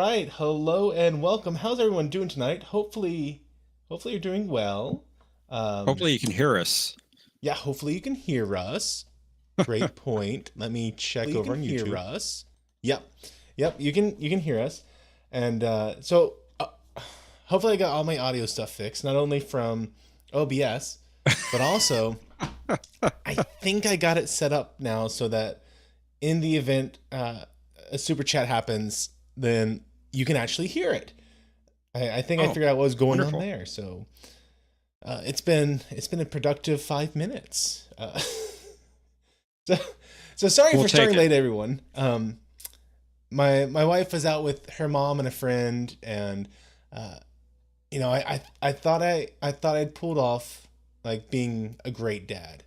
right. Hello and welcome. How's everyone doing tonight? Hopefully you're doing well. Um, Hopefully you can hear us. yeah, hopefully you can hear us. Great point. Let me check You over can on hear YouTube. us. Yep. Yep, you can hear us. And hopefully I got all my audio stuff fixed, not only from OBS, but also I think I got it set up now so that in the event a super chat happens, then you can actually hear it. I think I Oh, figured out what was going on wonderful. there. So it's been a productive 5 minutes. So so sorry We'll for take starting it. late, everyone. My wife was out with her mom and a friend, and uh, I thought I'd pulled off like being a great dad.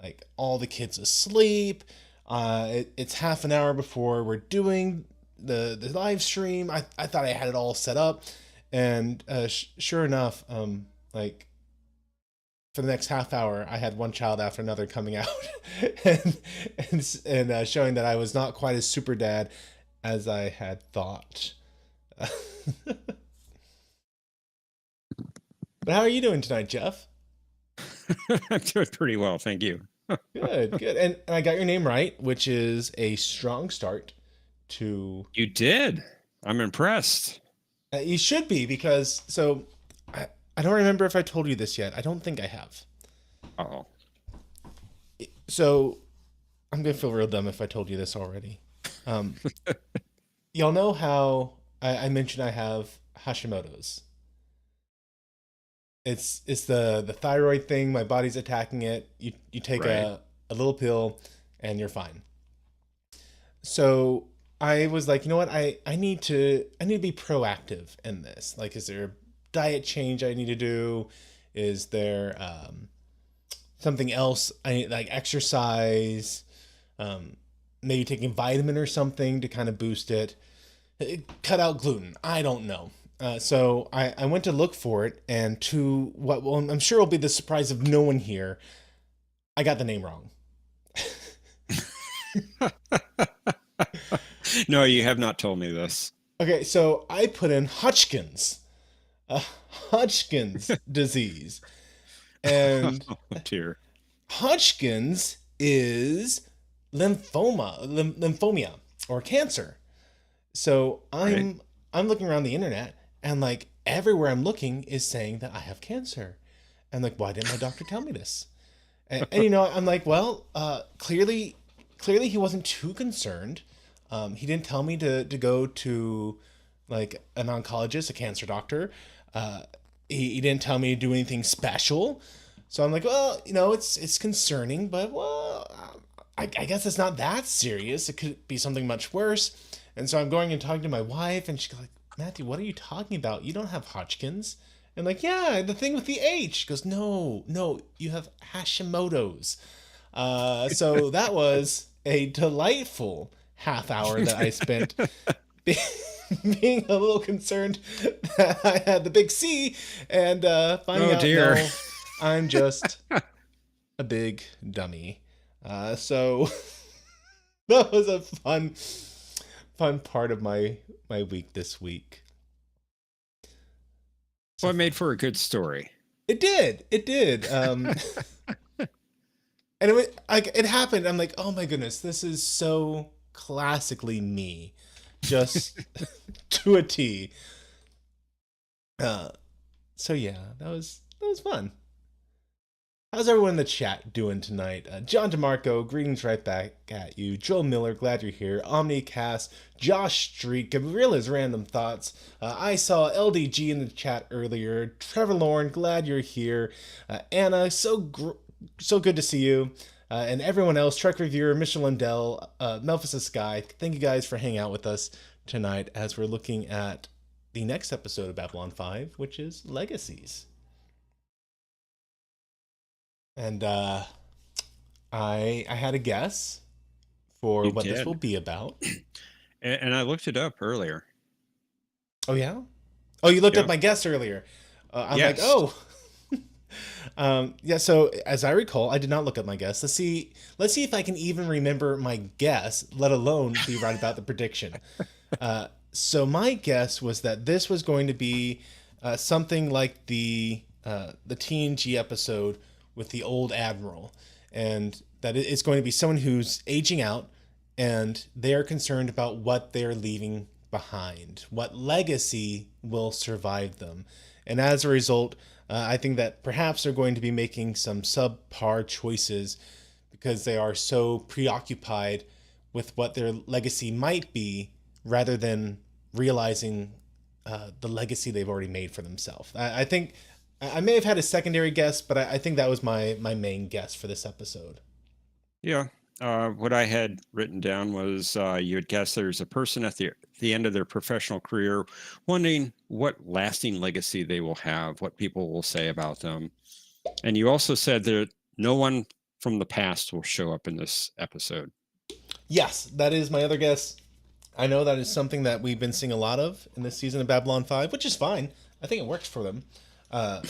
Like all the kids asleep. It's half an hour before we're doing the live stream. I thought I had it all set up, and sure enough, like for the next half hour, I had one child after another coming out, and and showing that I was not quite as super dad as I had thought. But how are you doing tonight, Jeff? I'm doing pretty well, thank you. Good, good. And I got your name right, which is a strong start to. You did. I'm impressed. You should be because I don't remember if I told you this yet. I don't think I have. Oh, So I'm gonna feel real dumb if I told you this already. Um, y'all know how I mentioned I have Hashimoto's. It's the thyroid thing. My body's attacking it. You take right. a little pill, and you're fine. So I was like, you know what? I need to be proactive in this. Like, is there a diet change I need to do? Is there something else I need, like exercise? Um, Maybe taking vitamin or something to kind of boost it. Cut out gluten. I don't know. So I went to look for it, and to what well, I'm sure will be the surprise of no one here, I got the name wrong. No, you have not told me this. Okay, so I put in Hodgkin's, uh, Hodgkin's disease, and Oh dear. Hodgkin's is lymphomia, or cancer. So Right. I'm looking around the internet, and like everywhere I'm looking is saying that I have cancer. And like, why didn't my doctor tell me this? And I'm like, well, clearly he wasn't too concerned. He didn't tell me to go to like an oncologist, a cancer doctor. Uh, he didn't tell me to do anything special. So I'm like, well, it's concerning, but well, I guess it's not that serious. It could be something much worse. And so I'm going and talking to my wife, and she's like, Matthew, what are you talking about? You don't have Hodgkin's. And like, yeah, the thing with the H. She goes, no, no, you have Hashimoto's. So that was a delightful half hour that I spent be- being a little concerned that I had the big C, and finding Oh out, dear. no, I'm just a big dummy. So that was a fun part of my week this week. So Well, it made for a good story. it did. And it happened. I'm like, oh my goodness, this is so classically me, just to a T. Uh, so yeah, that was fun. How's everyone in the chat doing tonight? John DeMarco, greetings right back at you. Joel Miller, glad you're here. Omnicast, Josh Street, Gavrilla's Random Thoughts. I saw LDG in the chat earlier. Trevor Lauren, glad you're here. Anna, so good to see you. And everyone else, Trek Reviewer, Michelle Lindell, Melphis the Sky, thank you guys for hanging out with us tonight as we're looking at the next episode of Babylon 5, which is Legacies. And I had a guess for You what this will did. be about. And I looked it up earlier. Oh yeah. Oh, you looked up Yep. my guess earlier. I'm like, Yes. oh. Yeah. So as I recall, I did not look up my guess. Let's see. Let's see if I can even remember my guess, let alone be right about the prediction. So my guess was that this was going to be something like the TNG episode with the old admiral, and that it's going to be someone who's aging out, and they are concerned about what they're leaving behind, what legacy will survive them, and as a result, I think that perhaps they're going to be making some subpar choices because they are so preoccupied with what their legacy might be rather than realizing the legacy they've already made for themselves. I think I may have had a secondary guess, but I think that was my main guess for this episode. Yeah. What I had written down was you would guess there's a person at the end of their professional career wondering what lasting legacy they will have, what people will say about them. And you also said that no one from the past will show up in this episode. Yes, that is my other guess. I know that is something that we've been seeing a lot of in this season of Babylon 5, which is fine. I think it works for them. Uh,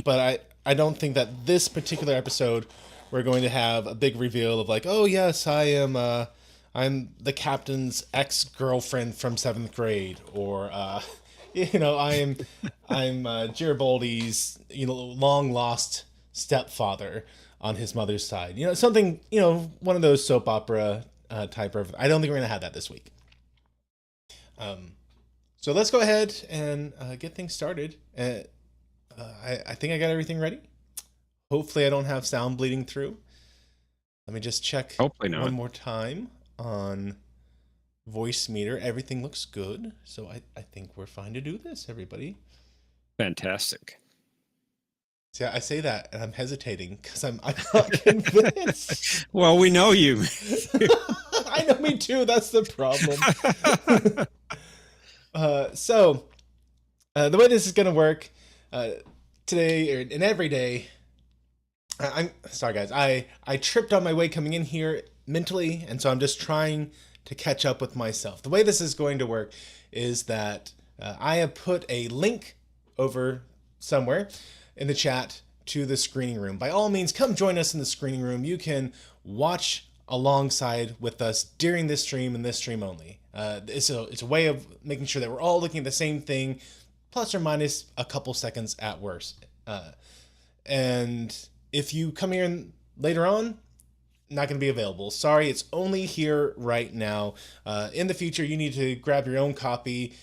but I don't think that this particular episode we're going to have a big reveal of like, oh yes, I'm the captain's ex-girlfriend from 7th grade, or I'm Garibaldi's long lost stepfather on his mother's side. Something, one of those soap opera type of. I don't think we're gonna have that this week. Um, so let's go ahead and get things started. I think I got everything ready. Hopefully, I don't have sound bleeding through. Let me just check Hopefully one not. more time on voice meter. Everything looks good. So I think we're fine to do this, everybody. Fantastic. See, I say that and I'm hesitating because I'm not convinced. Well, we know you. I know, me too. That's the problem. The way this is going to work today or and every day, I'm sorry, guys. I tripped on my way coming in here mentally, and so I'm just trying to catch up with myself. The way this is going to work is that I have put a link over somewhere in the chat to the screening room. By all means, come join us in the screening room. You can watch alongside with us during this stream and this stream only. It's a way of making sure that we're all looking at the same thing, plus or minus a couple seconds at worst. And if you come here later on, not going to be available. Sorry, it's only here right now. In the future, you need to grab your own copy.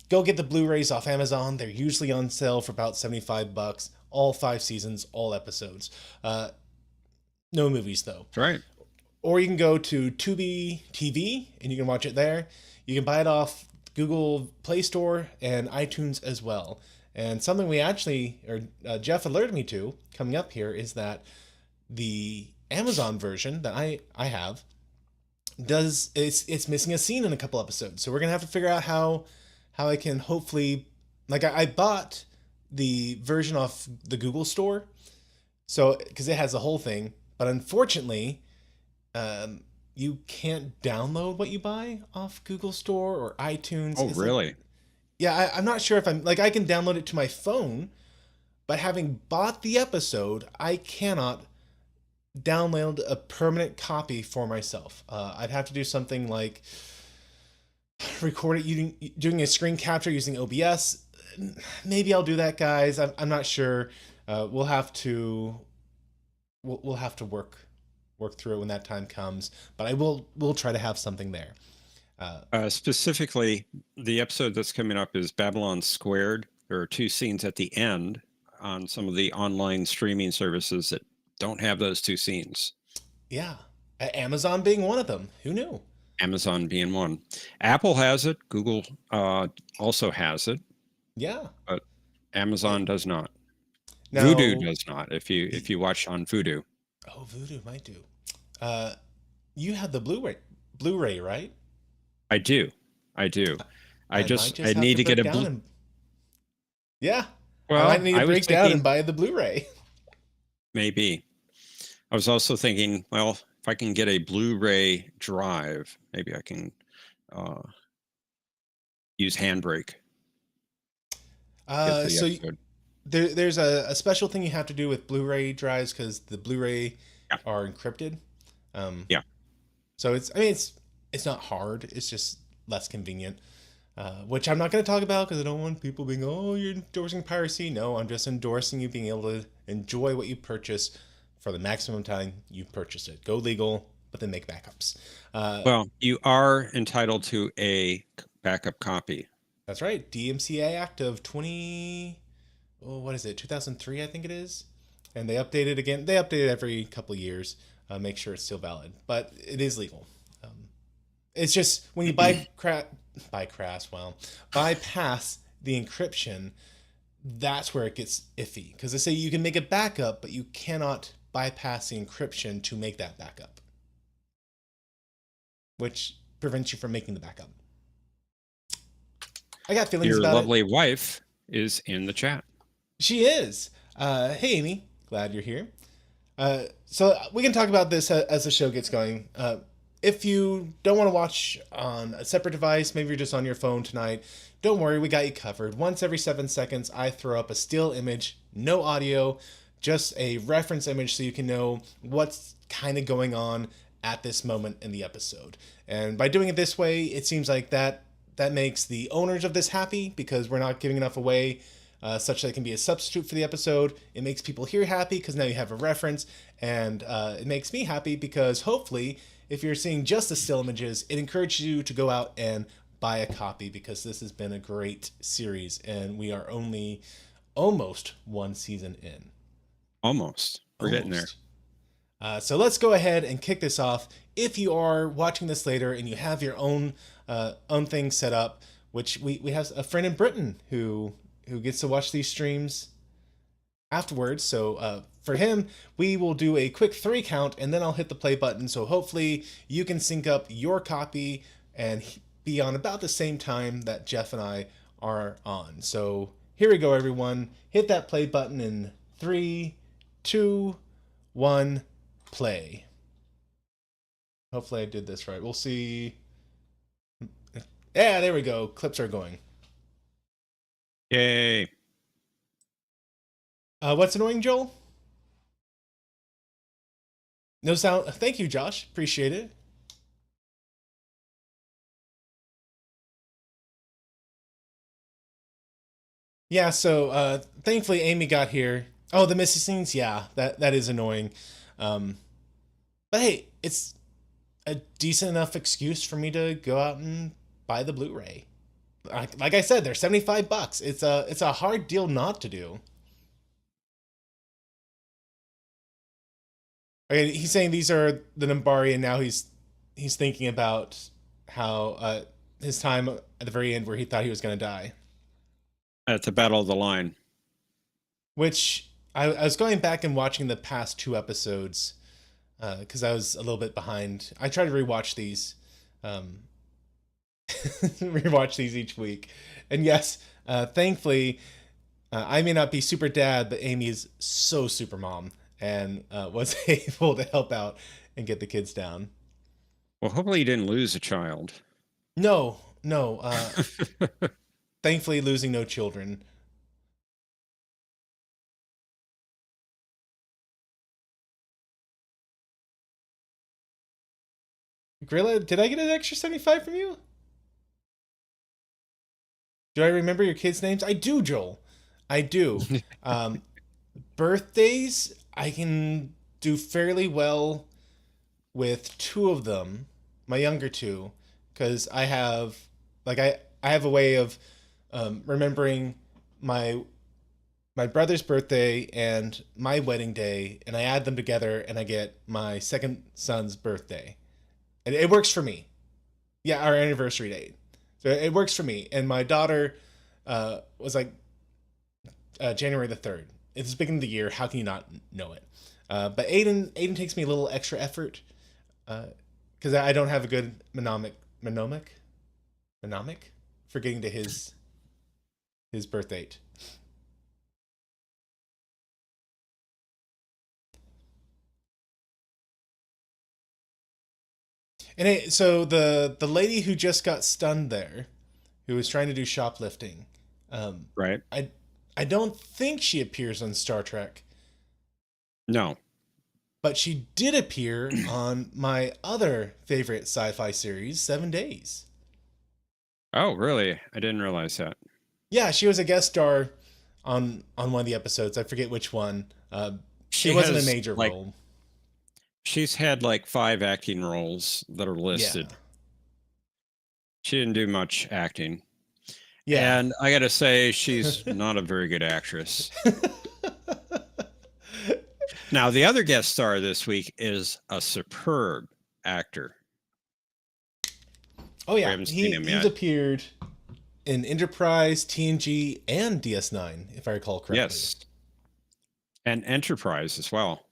Go get the Blu-rays off Amazon. They're usually on sale for about $75. All 5 seasons, all episodes. No movies though. That's right. Or you can go to Tubi TV and you can watch it there. You can buy it off Google Play Store and iTunes as well. And something Jeff alerted me to coming up here is that the Amazon version that I have it's missing a scene in a couple episodes. So we're gonna have to figure out how I can hopefully, like, I bought the version off the Google store, so because it has the whole thing, but unfortunately, you can't download what you buy off Google Store or iTunes. Oh, really? Yeah, I'm not sure if I can download it to my phone, but having bought the episode, I cannot download a permanent copy for myself. I'd have to do something like record it doing a screen capture using OBS. Maybe I'll do that, guys. I'm not sure. We'll have to work through it when that time comes. But we'll try to have something there. Specifically, the episode that's coming up is Babylon Squared. There are 2 scenes at the end on some of the online streaming services that don't have those 2 scenes. Yeah. Amazon being one of them. Who knew? Amazon being one. Apple has it. Google also has it. Yeah. But Amazon does not. Now, Voodoo does not. If you watch on Voodoo. Oh, Voodoo might do. You have the Blu-ray, right? I do. I I need to get a Yeah. Well, I might need to break down and buy the Blu-ray. Maybe. I was also thinking, well, if I can get a Blu-ray drive, maybe I can use Handbrake. So there's a special thing you have to do with Blu-ray drives because the Blu-ray are encrypted. Yeah. So it's not hard. It's just less convenient. which I'm not going to talk about because I don't want people being, oh, you're endorsing piracy. No, I'm just endorsing you being able to enjoy what you purchase for the maximum time you purchase it. Go legal, but then make backups. Well, you are entitled to a backup copy. That's right. DMCA Act of 20, oh, what is it? 2003, I think it is. And they update it again. They update it every couple of years, make sure it's still valid. But it is legal. It's just when you bypass the encryption, that's where it gets iffy. Because they say you can make a backup, but you cannot bypass the encryption to make that backup, which prevents you from making the backup. I got feelings Your about it. lovely wife is in the chat. She is. Hey, Amy. Glad you're here. So we can talk about this as the show gets going. If you don't want to watch on a separate device, maybe you're just on your phone tonight, don't worry, we got you covered. Once every 7 seconds, I throw up a still image, no audio, just a reference image so you can know what's kind of going on at this moment in the episode. And by doing it this way, it seems like that makes the owners of this happy because we're not giving enough away such that it can be a substitute for the episode. It makes people here happy because now you have a reference, and it makes me happy because hopefully, if you're seeing just the still images, it encourages you to go out and buy a copy because this has been a great series, and we are only almost one season in. Almost. We're getting there. So let's go ahead and kick this off. If you are watching this later and you have your own thing set up, which we have a friend in Britain who gets to watch these streams afterwards. So for him, we will do a quick 3 count and then I'll hit the play button. So hopefully you can sync up your copy and be on about the same time that Jeff and I are on. So here we go, everyone. Hit that play button in 3, 2, 1, play. Hopefully I did this right. We'll see. Yeah, there we go. Clips are going. Yay. What's annoying, Joel? No sound. Thank you, Josh. Appreciate it. Yeah, so thankfully Amy got here. Oh, the missing scenes? Yeah, that is annoying. But hey, it's a decent enough excuse for me to go out and buy the Blu-ray. Like I said, they're $75. It's a hard deal not to do. Okay, he's saying these are the Nambari, and now he's thinking about how his time at the very end where he thought he was going to die. At the Battle of the Line. Which I was going back and watching the past 2 episodes because I was a little bit behind. I try to rewatch these, rewatch these each week, and yes, thankfully, I may not be super dad, but Amy is so super mom and was able to help out and get the kids down. Well, hopefully you didn't lose a child. No. Thankfully, losing no children. Grilla, did I get an extra 75 from you? Do I remember your kids' names? I do, Joel. I do. Birthdays, I can do fairly well with 2 of them, my younger 2, because I have a way of remembering my brother's birthday and my wedding day, and I add them together, and I get my second son's birthday, and it works for me. Yeah, our anniversary date. So it works for me. And my daughter was like January the 3rd. It's the beginning of the year. How can you not know it? But Aiden takes me a little extra effort because I don't have a good mnemonic for getting to his birth date. And so the lady who just got stunned there, who was trying to do shoplifting, Right. I don't think she appears on Star Trek, No. but she did appear on my other favorite sci-fi series, 7 Days. Oh, really? I didn't realize that. Yeah, she was a guest star on one of the episodes. I forget which one. It She wasn't a has major like role. she's had like 5 acting roles that are Yeah, listed. She didn't do much acting. yeah. And I got to say, she's not a very good actress. Now, the other guest star this week is a superb actor. Oh We yeah, haven't seen him he's yet. appeared in Enterprise, TNG, and DS9, if I recall correctly. Yes. And Enterprise as well.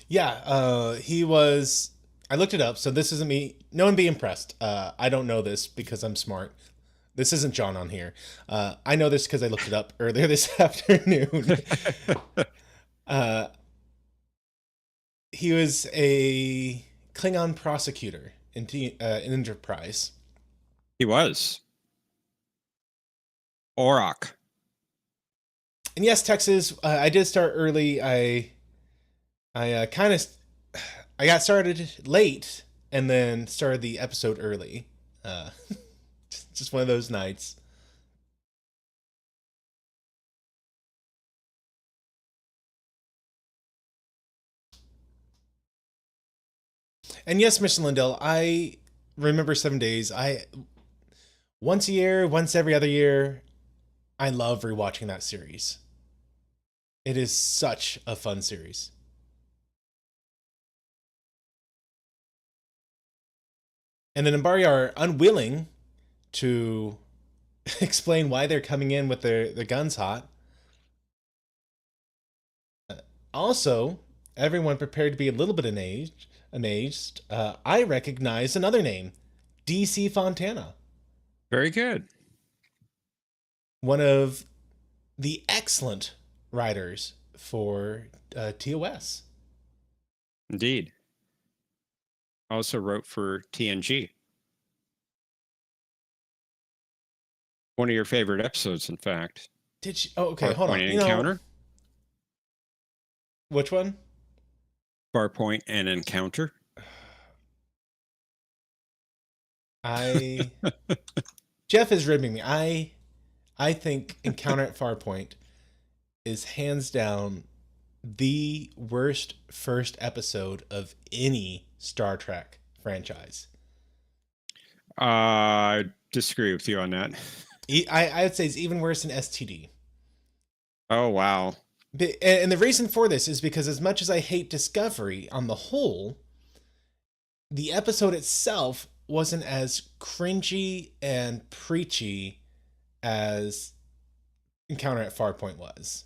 Yeah, he was. I looked it up, so this isn't me. No one be impressed. I don't know this because I'm smart. This isn't John on here. I know this because I looked it up earlier this afternoon. uh, he was a Klingon prosecutor in Enterprise. He was. Auroch. And yes, Texas. I did start early. I kind of I got started late and then started the episode early. Uh, just one of those nights. And yes, Mr. Lindell, I remember 7 Days. I once a year, once every other year. I love rewatching that series. It is such a fun series. And the Nambari are unwilling to explain why they're coming in with their guns hot. Also, everyone prepared to be a little bit amazed. I recognize another name, DC Fontana, Very good. one of the excellent writers for TOS. Indeed. Also wrote for TNG. One of your favorite episodes, in fact. Did she? Oh, okay. Hold on. Farpoint Encounter. Which one? Farpoint and Encounter. I Jeff is ribbing me. I think Encounter at Farpoint is hands down the worst first episode of any Star Trek franchise. I disagree with you on that. I would say it's even worse than STD. Oh, wow. And the reason for this is because as much as I hate Discovery on the whole, the episode itself wasn't as cringy and preachy as Encounter at Farpoint was.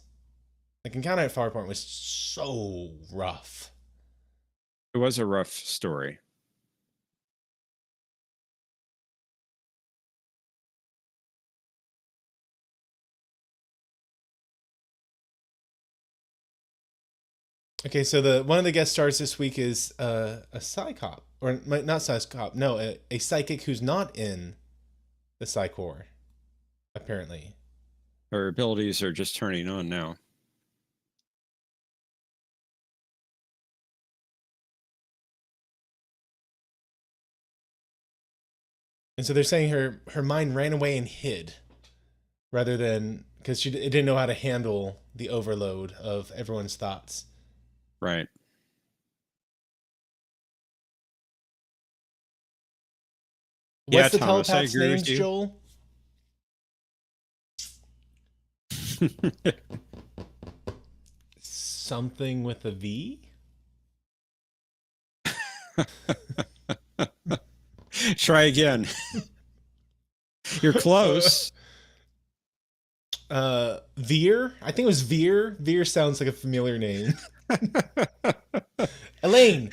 Like Encounter at Farpoint was so rough. It was a rough story. Okay, so the one of the guest stars this week is a psychop, or not psychop, no, a psychic who's not in the Psych War, apparently. Her abilities are just turning on now. And so they're saying her mind ran away and hid, rather than because she didn't know how to handle the overload of everyone's thoughts. Right. Yeah, What's the Thomas, I telepath's agree names, with you. Joel? Something with a V? Try again. You're close. Veer? I think it was Veer. Veer sounds like a familiar name. Elaine.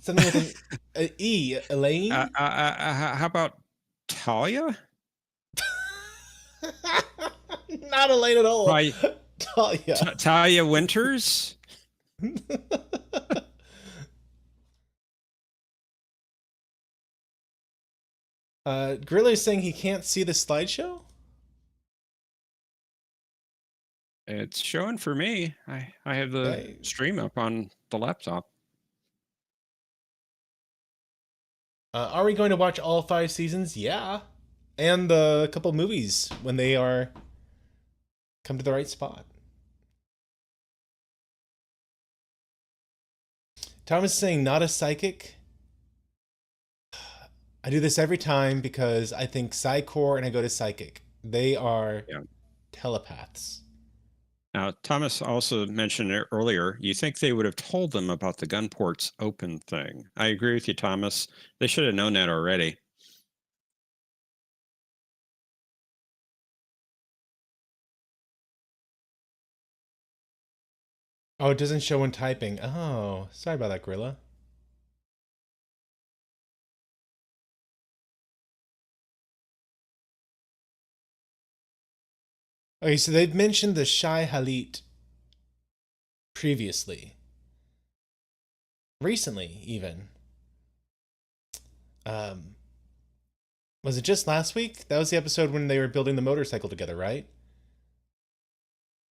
Something with an E. Elaine? How about Talia? Not Elaine at all. Ty- Talia. Talia Winters? Gorilla is saying he can't see the slideshow? It's showing for me. I have the stream up on the laptop. Are we going to watch all 5 seasons? Yeah, and the couple movies when they are come to the right spot. Thomas is saying not a psychic. I do this every time because I think Psychor and I go to psychic. They are Yeah. telepaths. Now, Thomas also mentioned it earlier. You think they would have told them about the gun ports open thing? I agree with you, Thomas. They should have known that already. Oh, it doesn't show when typing. Oh, sorry about that, Gorilla. Okay, so they've mentioned the Shai Halit previously. Recently, even. Um, was it just last week? That was the episode when they were building the motorcycle together, right?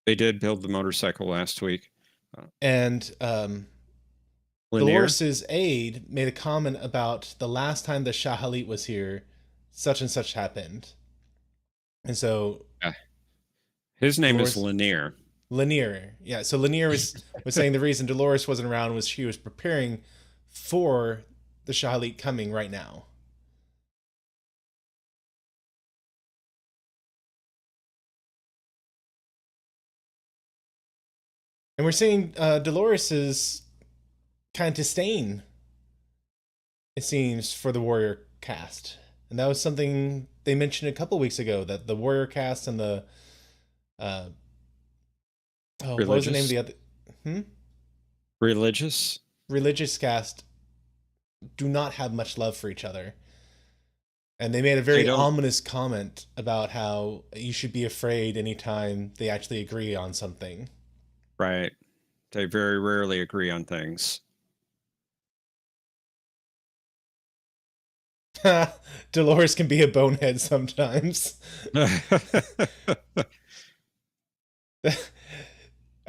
They did build the motorcycle last week. And Lanier? Dolores's aide made a comment about the last time the Shahalit was here, such and such happened. And so Yeah. His name is Dolores Lanier. Lanier. Yeah, so Lanier was saying the reason Dolores wasn't around was she was preparing for the Shahalit coming right now. And we're seeing Dolores's kind of disdain, it seems, for the warrior cast. And that was something they mentioned a couple weeks ago, that the warrior cast and the uh, oh, what was the name of Religious? the other? Hmm? Religious? Religious cast do not have much love for each other. And they made a They very don't. ominous comment about how you should be afraid anytime they actually agree on something. Right. They very rarely agree on things. Dolores can be a bonehead sometimes.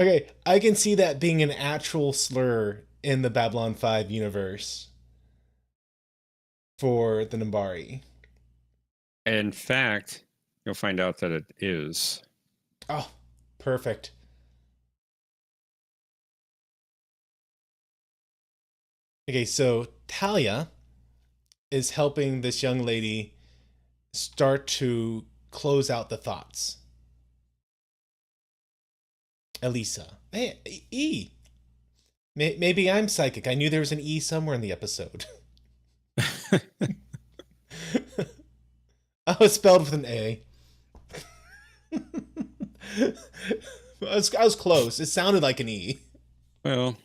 Okay, I can see that being an actual slur in the Babylon 5 universe for the Nambari. In fact, you'll find out that it is. Oh, perfect. Okay, so Talia is helping this young lady start to close out the thoughts. Elisa. Hey, E. Maybe I'm psychic. I knew there was an E somewhere in the episode. Oh, it's spelled with an A. I was close. It sounded like an E. Well,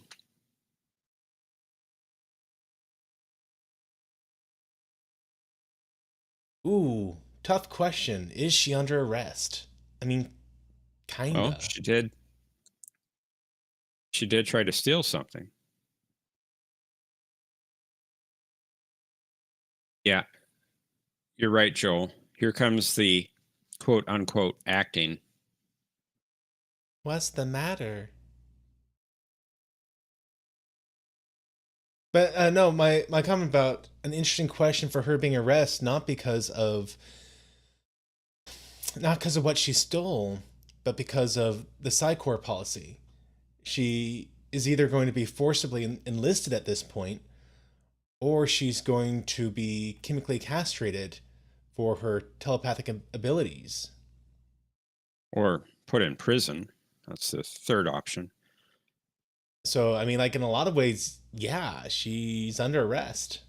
Ooh, tough question. Is she under arrest? I mean, well, kinda. she did. She did try to steal something. Yeah, you're right, Joel. Here comes the quote unquote acting. What's the matter? But no, my comment about an interesting question for her being arrested, not because of what she stole, but because of the Psycor policy. She is either going to be forcibly enlisted at this point, or she's going to be chemically castrated for her telepathic abilities. Or put in prison. That's the third option. So, I mean, like in a lot of ways, yeah, she's under arrest.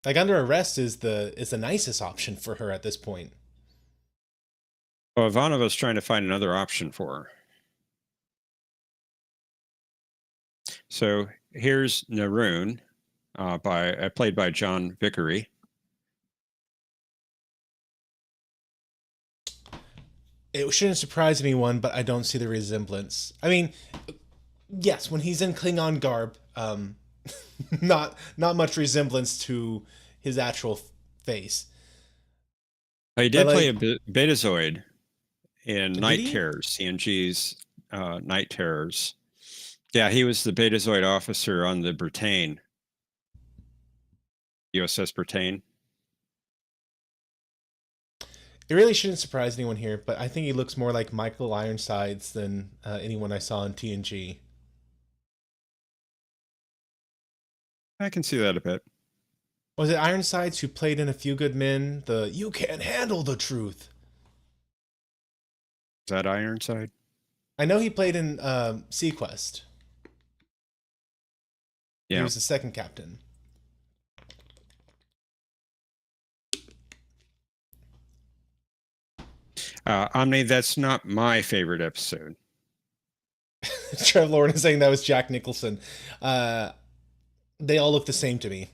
Like under arrest is the nicest option for her at this point. Well, Ivanova's trying to find another option for her. So here's Naroon, played by John Vickery. It shouldn't surprise anyone, but I don't see the resemblance. I mean, yes, when he's in Klingon garb, not much resemblance to his actual face. He But did play a like, Betazoid in did Night he? Terrors, CNG's Night Terrors. Yeah, he was the Betazoid officer on the Britannia. USS Britain. It really shouldn't surprise anyone here, but I think he looks more like Michael Ironsides than anyone I saw in TNG. I can see that a bit. Was it Ironsides who played in A Few Good Men? The "You Can't Handle the Truth." Is that Ironside? I know he played in Sequest. He Yeah. was the second captain. Omni, that's not my favorite episode. Trev Lauren is saying that was Jack Nicholson. They all look the same to me.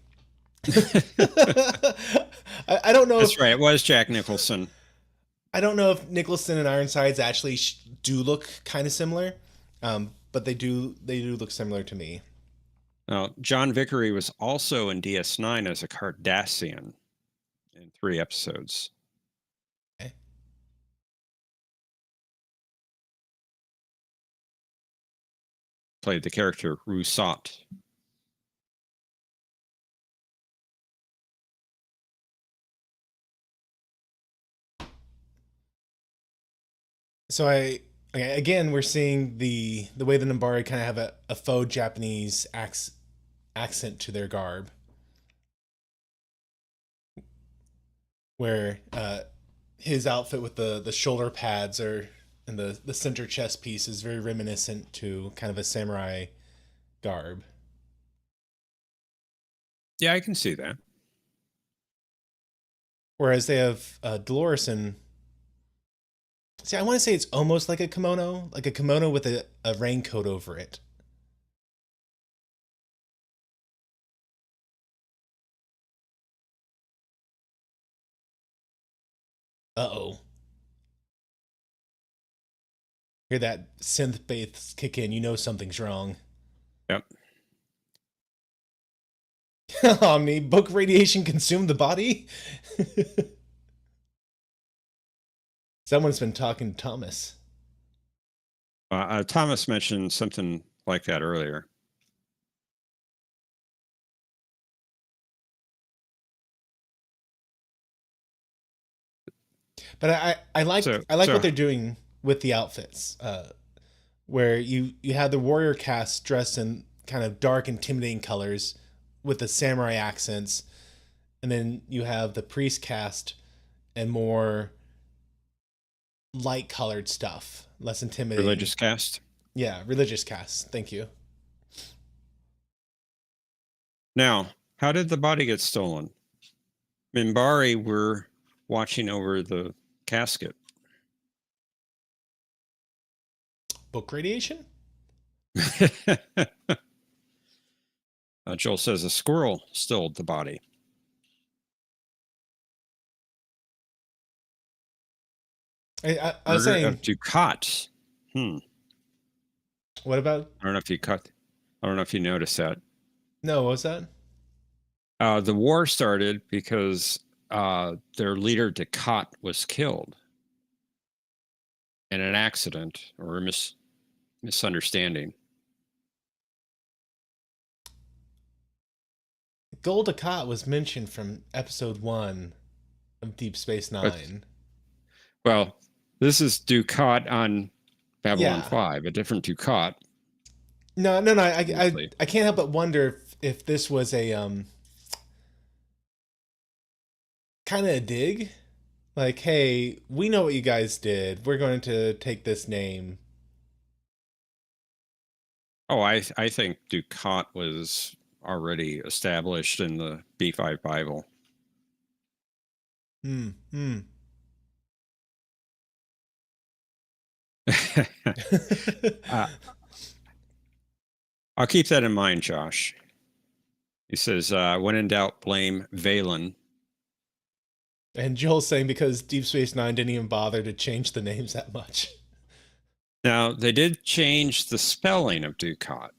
I don't know. That's right. It was Jack Nicholson. I don't know if Nicholson and Ironsides actually do look kind of similar, but they do look similar to me. Now, John Vickery was also in DS9 as a Cardassian in 3 episodes. Okay. Played the character Rousseau. So again, we're seeing the way the Nambari kind of have a faux Japanese accent to their garb, where his outfit with the shoulder pads and the center chest piece is very reminiscent to kind of a samurai garb. Yeah, I can see that. Whereas they have Dolores and see, I want to say it's almost like a kimono with a raincoat over it. Uh-oh. Hear that synth bass kick in, you know something's wrong. Yep. Omni, book radiation consumed the body? Someone's been talking to Thomas. Thomas mentioned something like that earlier. But I like what they're doing with the outfits, where you have the warrior cast dressed in kind of dark, intimidating colors with the samurai accents, and then you have the priest cast and more light colored stuff, less intimidating. Religious cast. Yeah, religious cast. Thank you. Now, how did the body get stolen? Minbari were watching over the casket. Book radiation? Joel says a squirrel stole the body. I was saying of Ducat. What about? I don't know if you cut. I don't know if you noticed that. No, what was that? The war started because their leader Ducat was killed in an accident or a misunderstanding. Gul Dukat was mentioned from episode 1 of Deep Space Nine. Well, this is Ducat on Babylon Yeah. 5, a different Ducat. No. I can't help but wonder if this was a kind of a dig, like, hey, we know what you guys did. We're going to take this name. Oh, I think Ducat was already established in the B5 Bible. I'll keep that in mind, Josh. He says, when in doubt, blame Valen. And Joel's saying because Deep Space Nine didn't even bother to change the names that much. Now, they did change the spelling of Ducat.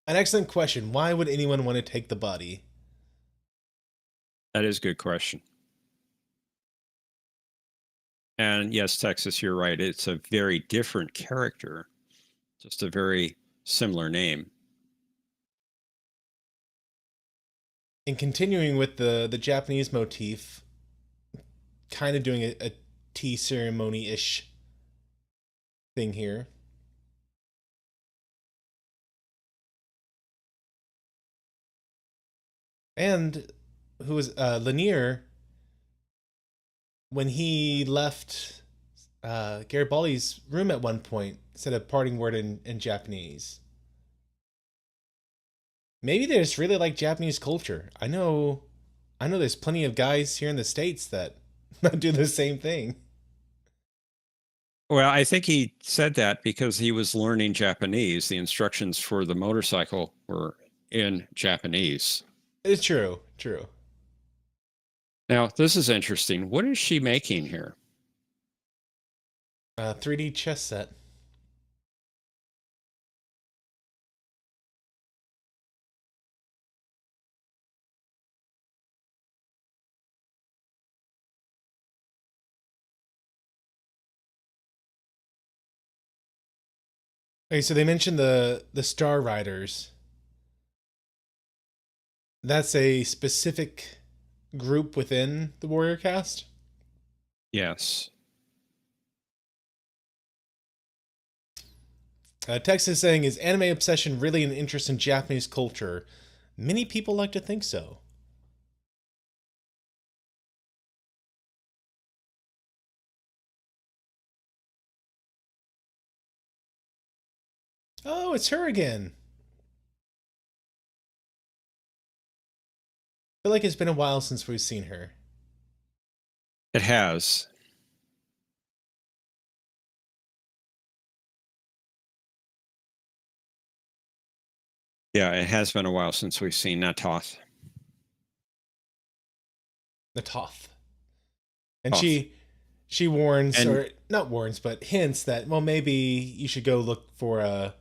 An excellent question. Why would anyone want to take the body? That is a good question. And yes, Texas, you're right. It's a very different character. Just a very similar name. And continuing with the Japanese motif, kind of doing a tea ceremony ish thing here. And who was Lanier when he left Garibaldi's room at one point said a parting word in Japanese. Maybe they just really like Japanese culture. I know there's plenty of guys here in the States that do the same thing. Well, I think he said that because he was learning Japanese. The instructions for the motorcycle were in Japanese. It's true, true. Now, this is interesting. What is she making here? 3D chess set. Okay, so they mentioned the Star Riders. That's a specific group within the Warrior cast. Yes. Text is saying, is anime obsession really an interest in Japanese culture? Many people like to think so. Oh, it's her again. I feel like it's been a while since we've seen her. It has. Yeah, it has been a while since we've seen Natoth. Natoth. And Toth. she warns, And or not warns, but hints that, well, maybe you should go look for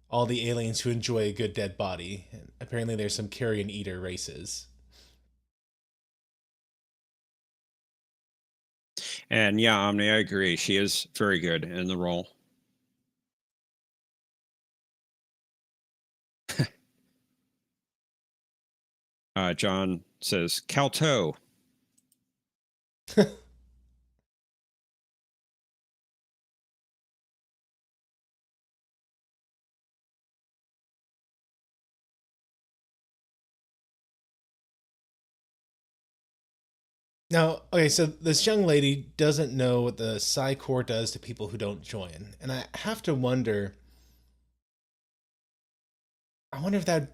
all the aliens who enjoy a good dead body. And apparently there's some carrion eater races. and yeah, Omni, I agree. She is very good in the role. John says Calto. Now, okay, so this young lady doesn't know what the Psi Corps does to people who don't join. And I have to wonder, I wonder if that'd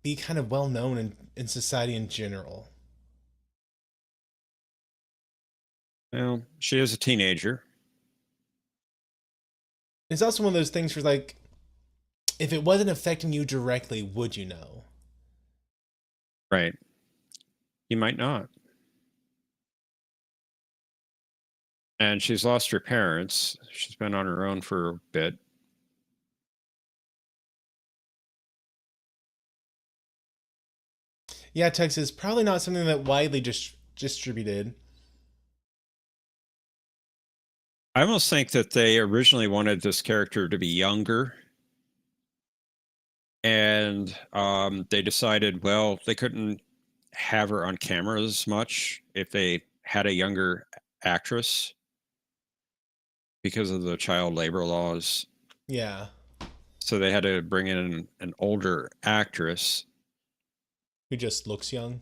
be kind of well known in society in general. Well, she is a teenager. It's also one of those things where, like, if it wasn't affecting you directly, would you know? Right. You might not. And she's lost her parents. She's been on her own for a bit. Yeah, text is probably not something that widely distributed. I almost think that they originally wanted this character to be younger, and they decided, well, they couldn't have her on camera as much if they had a younger actress because of the child labor laws. Yeah, So they had to bring in an older actress. who just looks young.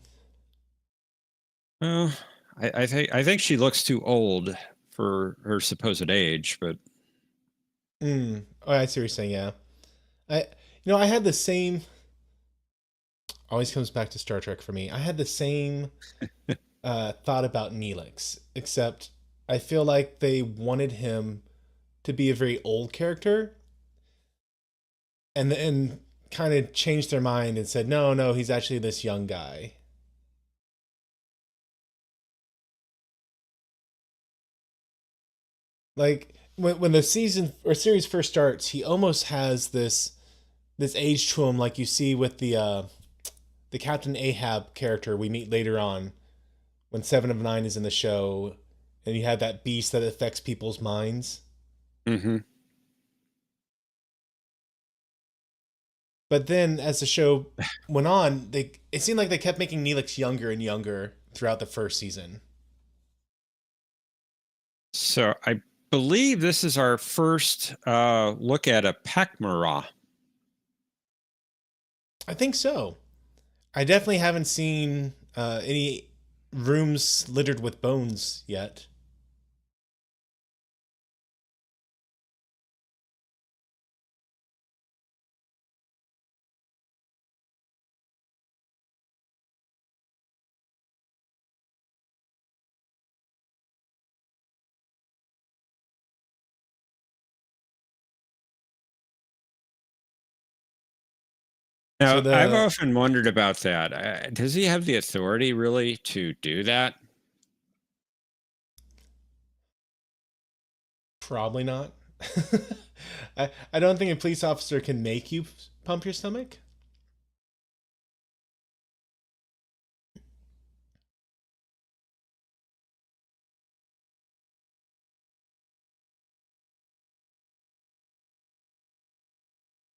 Well, I think she looks too old for her supposed age, but Oh, I see what you're saying. Yeah, I had the same. Always comes back to Star Trek for me. I had the same thought about Neelix, except I feel like they wanted him to be a very old character, and then kind of changed their mind and said, no, no, he's actually this young guy. Like when the season or series first starts, he almost has this age to him, like you see with the Captain Ahab character we meet later on when Seven of Nine is in the show, and you have that beast that affects people's minds. mm-hmm. But then as the show went on, they it seemed like they kept making Neelix younger and younger throughout the first season. So I believe this is our first look at a Pakmara. I think so. I definitely haven't seen any rooms littered with bones yet. So Now, I've the often wondered about that. Does he have the authority really to do that? Probably not. I don't think a police officer can make you pump your stomach.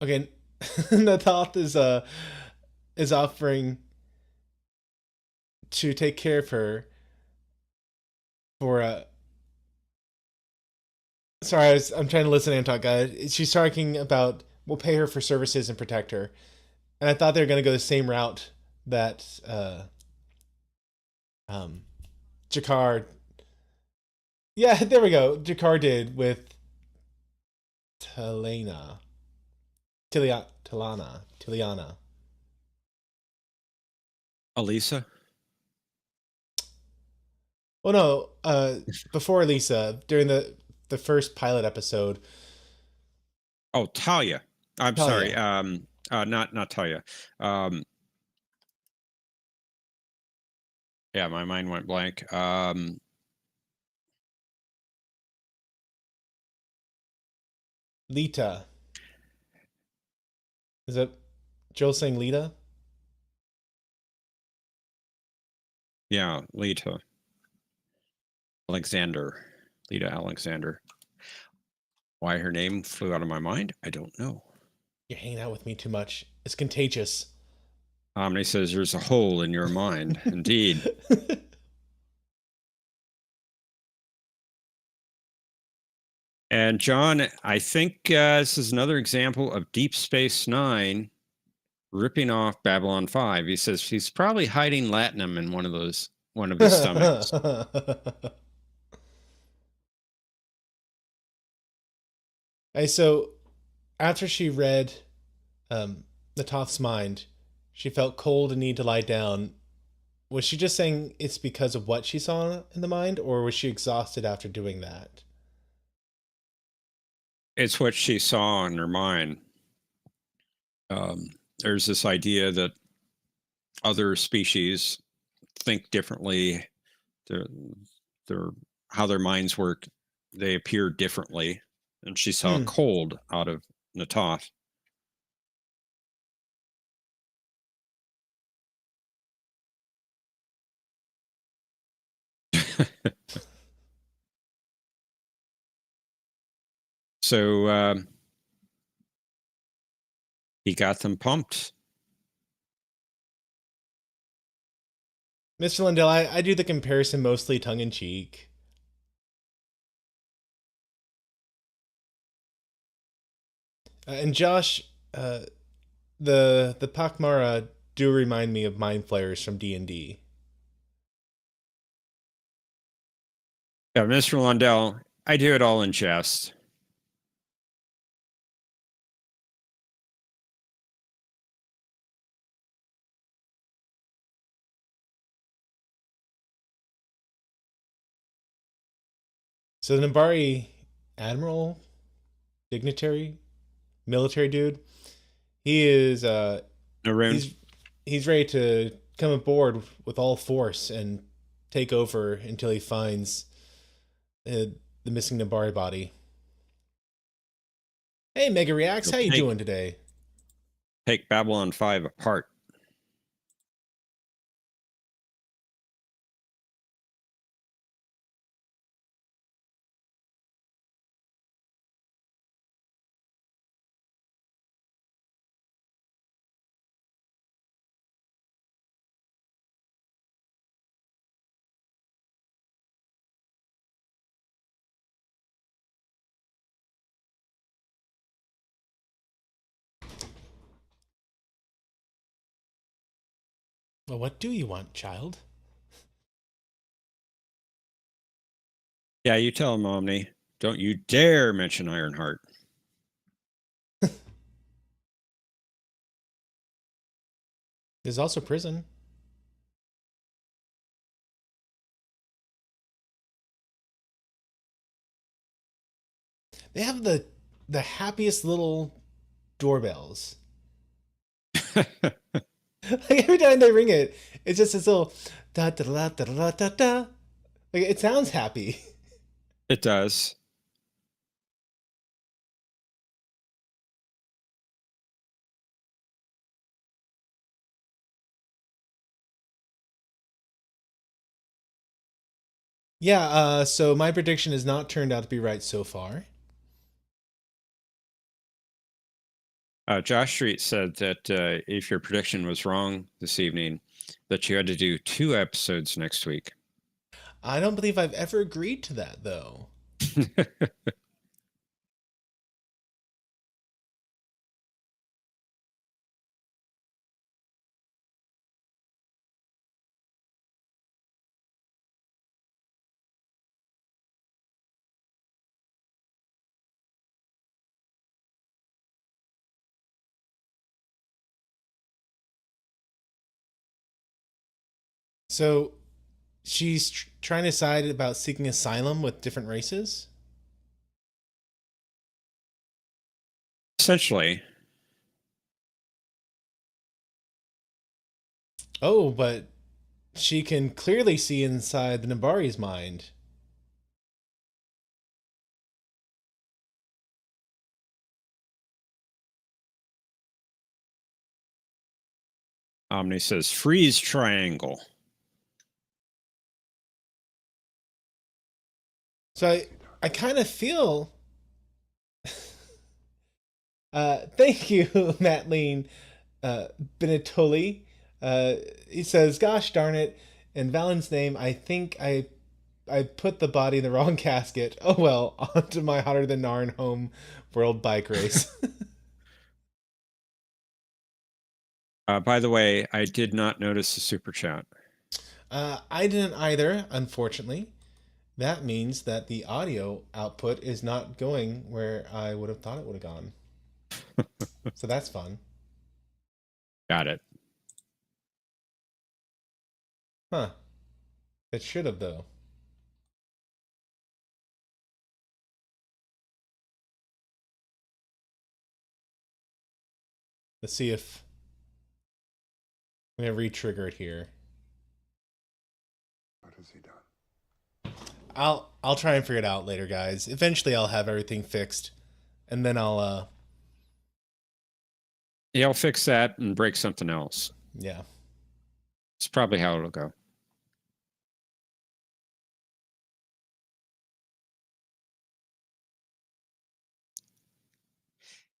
Okay, Nathath is offering to take care of her for sorry, I'm trying to listen and talk. She's talking about we'll pay her for services and protect her, and I thought they were going to go the same route that um, Jakar. Yeah, there we go. Jakar did with Talana, Tiliana. Elisa? Well, no, before Lisa, during the first pilot episode, Oh, Talia. I'm sorry. Talia, Not Talia. Um, yeah, my mind went blank. Lita. Is it Joel saying Lita? Yeah, Lita Alexander. Lita Alexander. Why her name flew out of my mind, I don't know. You're hanging out with me too much. It's contagious. Omni says there's a hole in your mind. Indeed. And John, I think this is another example of Deep Space Nine ripping off Babylon 5. He says he's probably hiding latinum in one of his stomachs. Hey, so after she read the Toth's mind, she felt cold and need to lie down. Was she just saying it's because of what she saw in the mind, or was she exhausted after doing that? It's what she saw in her mind. There's this idea that other species think differently. Their, their how their minds work, they appear differently. And she saw Hmm. cold out of Natoth. So he got them pumped. Mr. Lindell, I do the comparison mostly tongue in cheek. And Josh, the Pakmara do remind me of mind flayers from D&D. Yeah, Mr. Lundell, I do it all in jest. So the Nabari admiral, dignitary, military dude, he is Naroon. he's ready to come aboard with all force and take over until he finds the missing Nabari body. Hey, Mega Reacts, He'll how you doing today? take Babylon 5 apart. Well, what do you want, child? Yeah, you tell him, Omni. Don't you dare mention Ironheart. There's also prison. They have the happiest little doorbells. Like every time they ring it, it's just this little da da da da da da da. Like it sounds happy. It does. Yeah. So my prediction has not turned out to be right so far. Josh Street said that if your prediction was wrong this evening, that you had to do 2 episodes next week. I don't believe I've ever agreed to that though. So she's trying to decide about seeking asylum with different races. Essentially, Oh, but she can clearly see inside the Nabari's mind. Omni says freeze triangle. So I kind of feel. Thank you, Matt Lean Benetoli. He says, "Gosh darn it! In Valen's name, I think I put the body in the wrong casket. Oh well, on to my hotter than Narn home world bike race." By the way, I did not notice the super chat. I didn't either, unfortunately. That means that the audio output is not going where I would have thought it would have gone. So that's fun. Got it. Huh. It should have, though. Let's see if I'm going to re-trigger it here. What has he done? I'll try and figure it out later, guys. Eventually I'll have everything fixed. And then I'll Yeah, I'll fix that and break something else. yeah. It's probably how it'll go.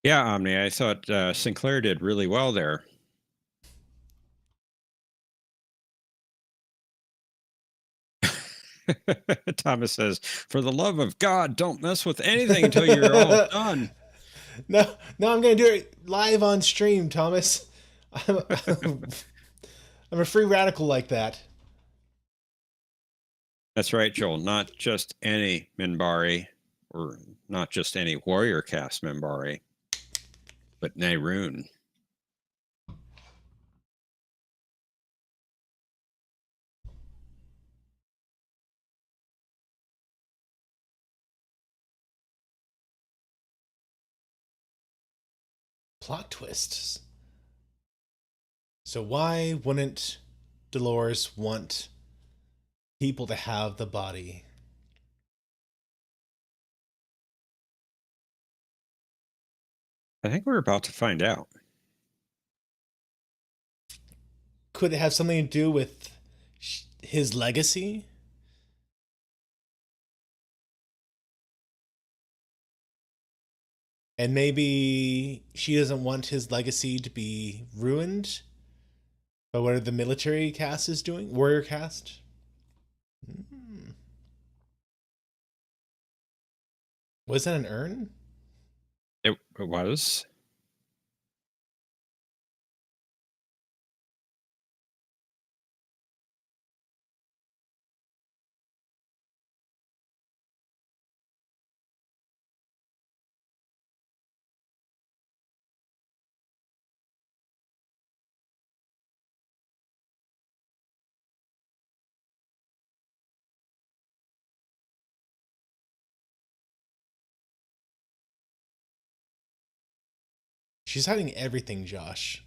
Yeah, Omni, I thought Sinclair did really well there. Thomas says, for the love of God, don't mess with anything until you're all done. No, I'm gonna do it live on stream, Thomas. I'm, I'm a free radical like that. That's right, Joel. Not just any Minbari, or not just any warrior cast Minbari, but Nehruun. Plot twists. So why wouldn't Dolores want people to have the body? I think we're about to find out. Could it have something to do with his legacy? And maybe she doesn't want his legacy to be ruined by what the military cast is doing? Warrior cast? Hmm. Was that an urn? It was. She's hiding everything, Josh.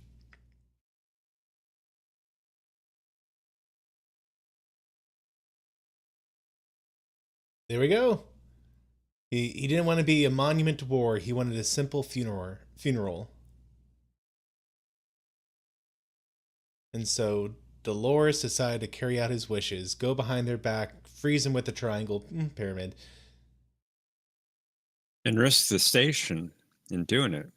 There we go. He didn't want to be a monument to war. He wanted a simple funeral. And so Dolores decided to carry out his wishes, go behind their back, freeze him with the triangle pyramid. And risk the station in doing it.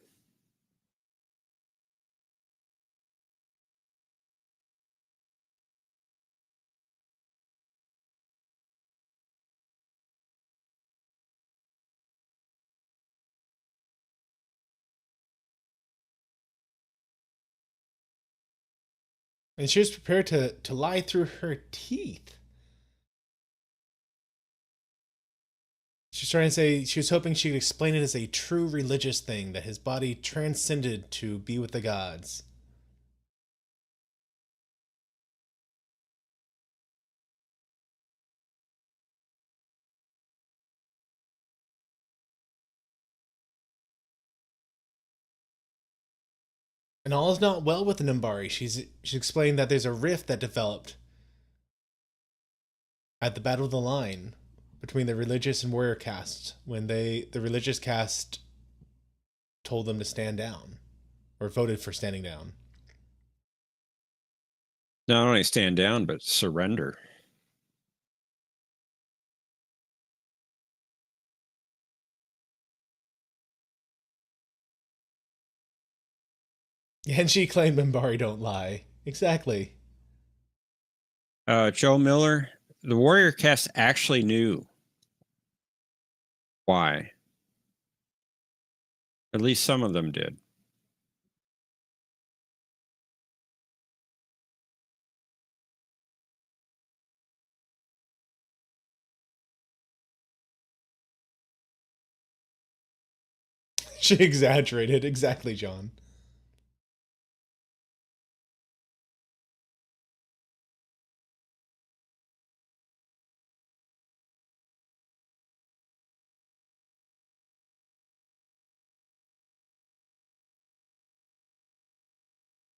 And she was prepared to lie through her teeth. She's trying to say she was hoping she could explain it as a true religious thing, that his body transcended to be with the gods. And all is not well with the Nimbari. She's explained that there's a rift that developed at the Battle of the Line between the religious and warrior castes when the religious caste told them to stand down or voted for standing down. Not only stand down, but surrender. And she claimed Nimbari don't lie. Exactly. Joe Miller, the warrior cast actually knew why. At least some of them did. She exaggerated. Exactly, John.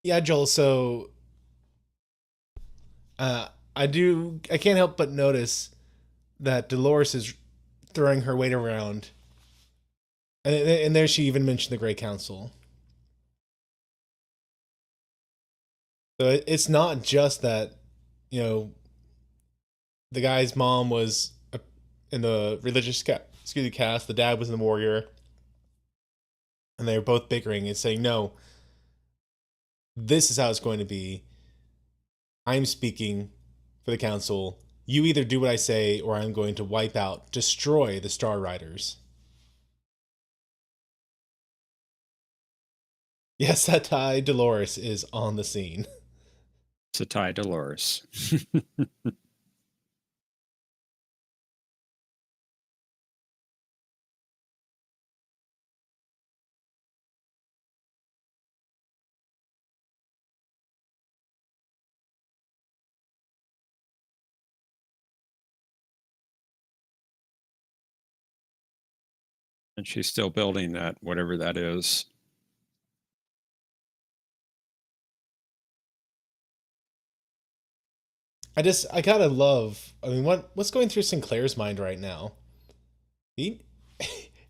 Yeah, Joel. So, I can't help but notice that Dolores is throwing her weight around, and there she even mentioned the Great Council. So it's not just that, you know, the guy's mom was in the cast. The dad was in the warrior, and they were both bickering and saying, "No, this is how it's going to be. I'm speaking for the council. You either do what I say, or I'm going to wipe out, destroy the Star Riders." Yes, that tie Dolores is on the scene. Satai Dolores. And she's still building that, whatever that is. I kind of love. I mean, what's going through Sinclair's mind right now? He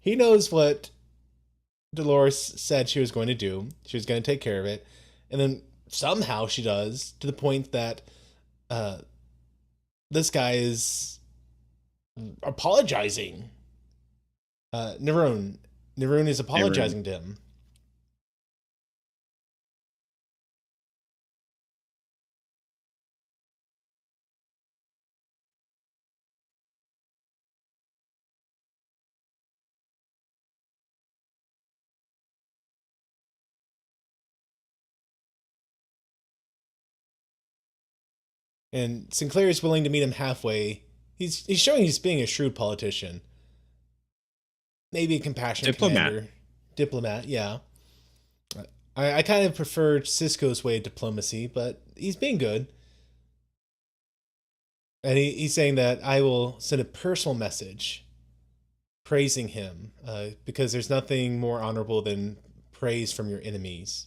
he knows what Dolores said she was going to do. She was going to take care of it, and then somehow she does, to the point that uh, this guy is apologizing. Niroon is apologizing to him. And Sinclair is willing to meet him halfway. He's showing he's being a shrewd politician, maybe a compassionate commander, diplomat. Yeah, I kind of prefer Cisco's way of diplomacy, but he's being good. And he's saying that I will send a personal message praising him because there's nothing more honorable than praise from your enemies.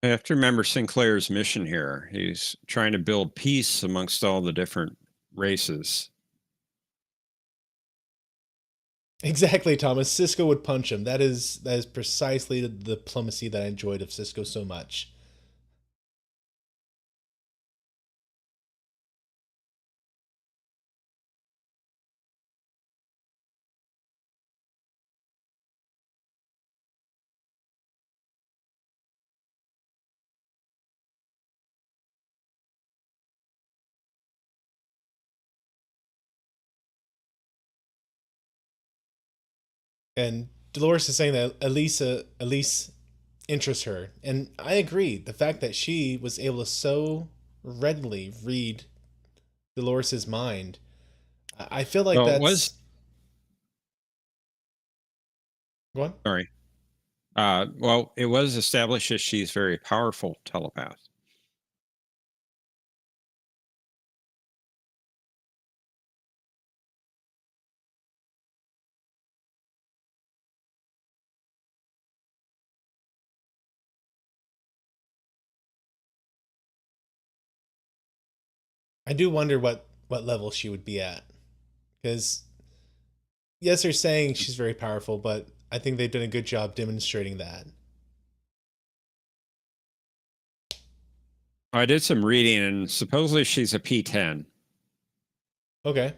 I have to remember Sinclair's mission here. He's trying to build peace amongst all the different races. Exactly, Thomas. Cisco would punch him. That is precisely the diplomacy that I enjoyed of Cisco so much. And Dolores is saying that Elise interests her, and I agree. The fact that she was able to so readily read Dolores's mind, I feel like Well, it was, that's go on. sorry. Well, it was established that she's very powerful telepath. I do wonder what level she would be at, because yes, they're saying she's very powerful, but I think they've done a good job demonstrating that. I did some reading, and supposedly she's a P10. Okay.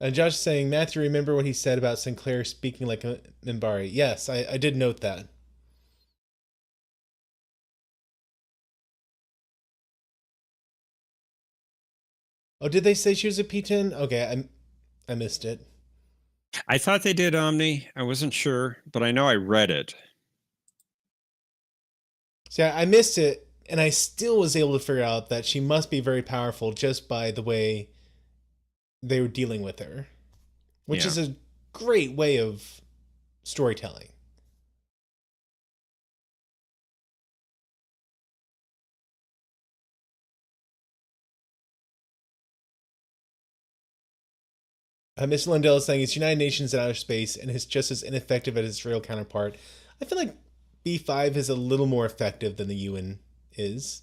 And Josh is saying, Matthew, remember what he said about Sinclair speaking like a Minbari? Yes, I did note that. Oh, did they say she was a P10? Okay, I missed it. I thought they did Omni. I wasn't sure, but I know I read it. See, I missed it, and I still was able to figure out that she must be very powerful just by the way they were dealing with her, which Yeah. is a great way of storytelling. Mr. Lindell is saying it's United Nations in outer space and is just as ineffective as its real counterpart. I feel like B5 is a little more effective than the UN is.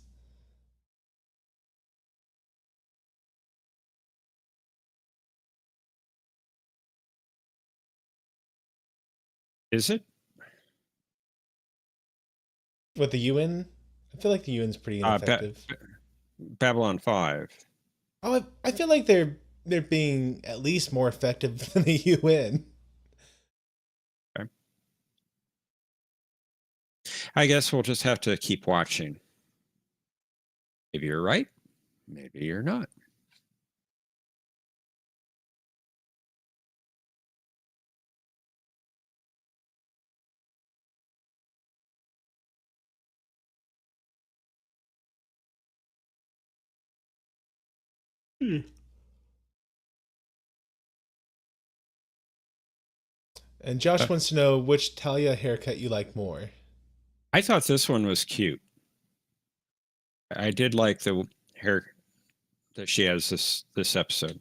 Is it? With the UN, I feel like the UN's pretty ineffective. Babylon 5. Oh, I feel like they're being at least more effective than the UN. Okay. I guess we'll just have to keep watching. Maybe you're right. Maybe you're not. Hmm. And Uh, Josh wants to know which Talia haircut you like more. I thought this one was cute. I did like the hair that she has this episode.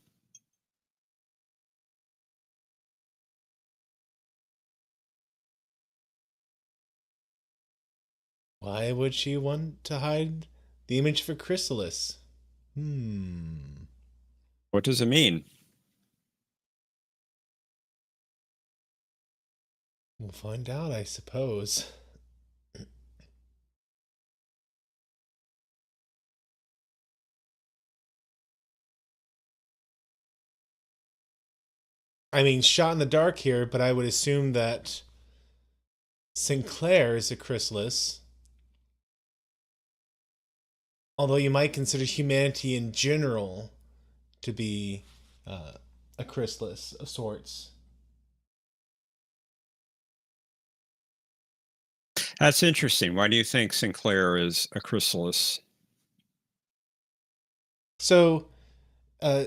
Why would she want to hide the image for Chrysalis? Hmm. What does it mean? We'll find out, I suppose. I mean, shot in the dark here, but I would assume that Sinclair is a Chrysalis. Although you might consider humanity in general to be uh, a chrysalis of sorts. That's interesting. Why do you think Sinclair is a chrysalis? So, uh,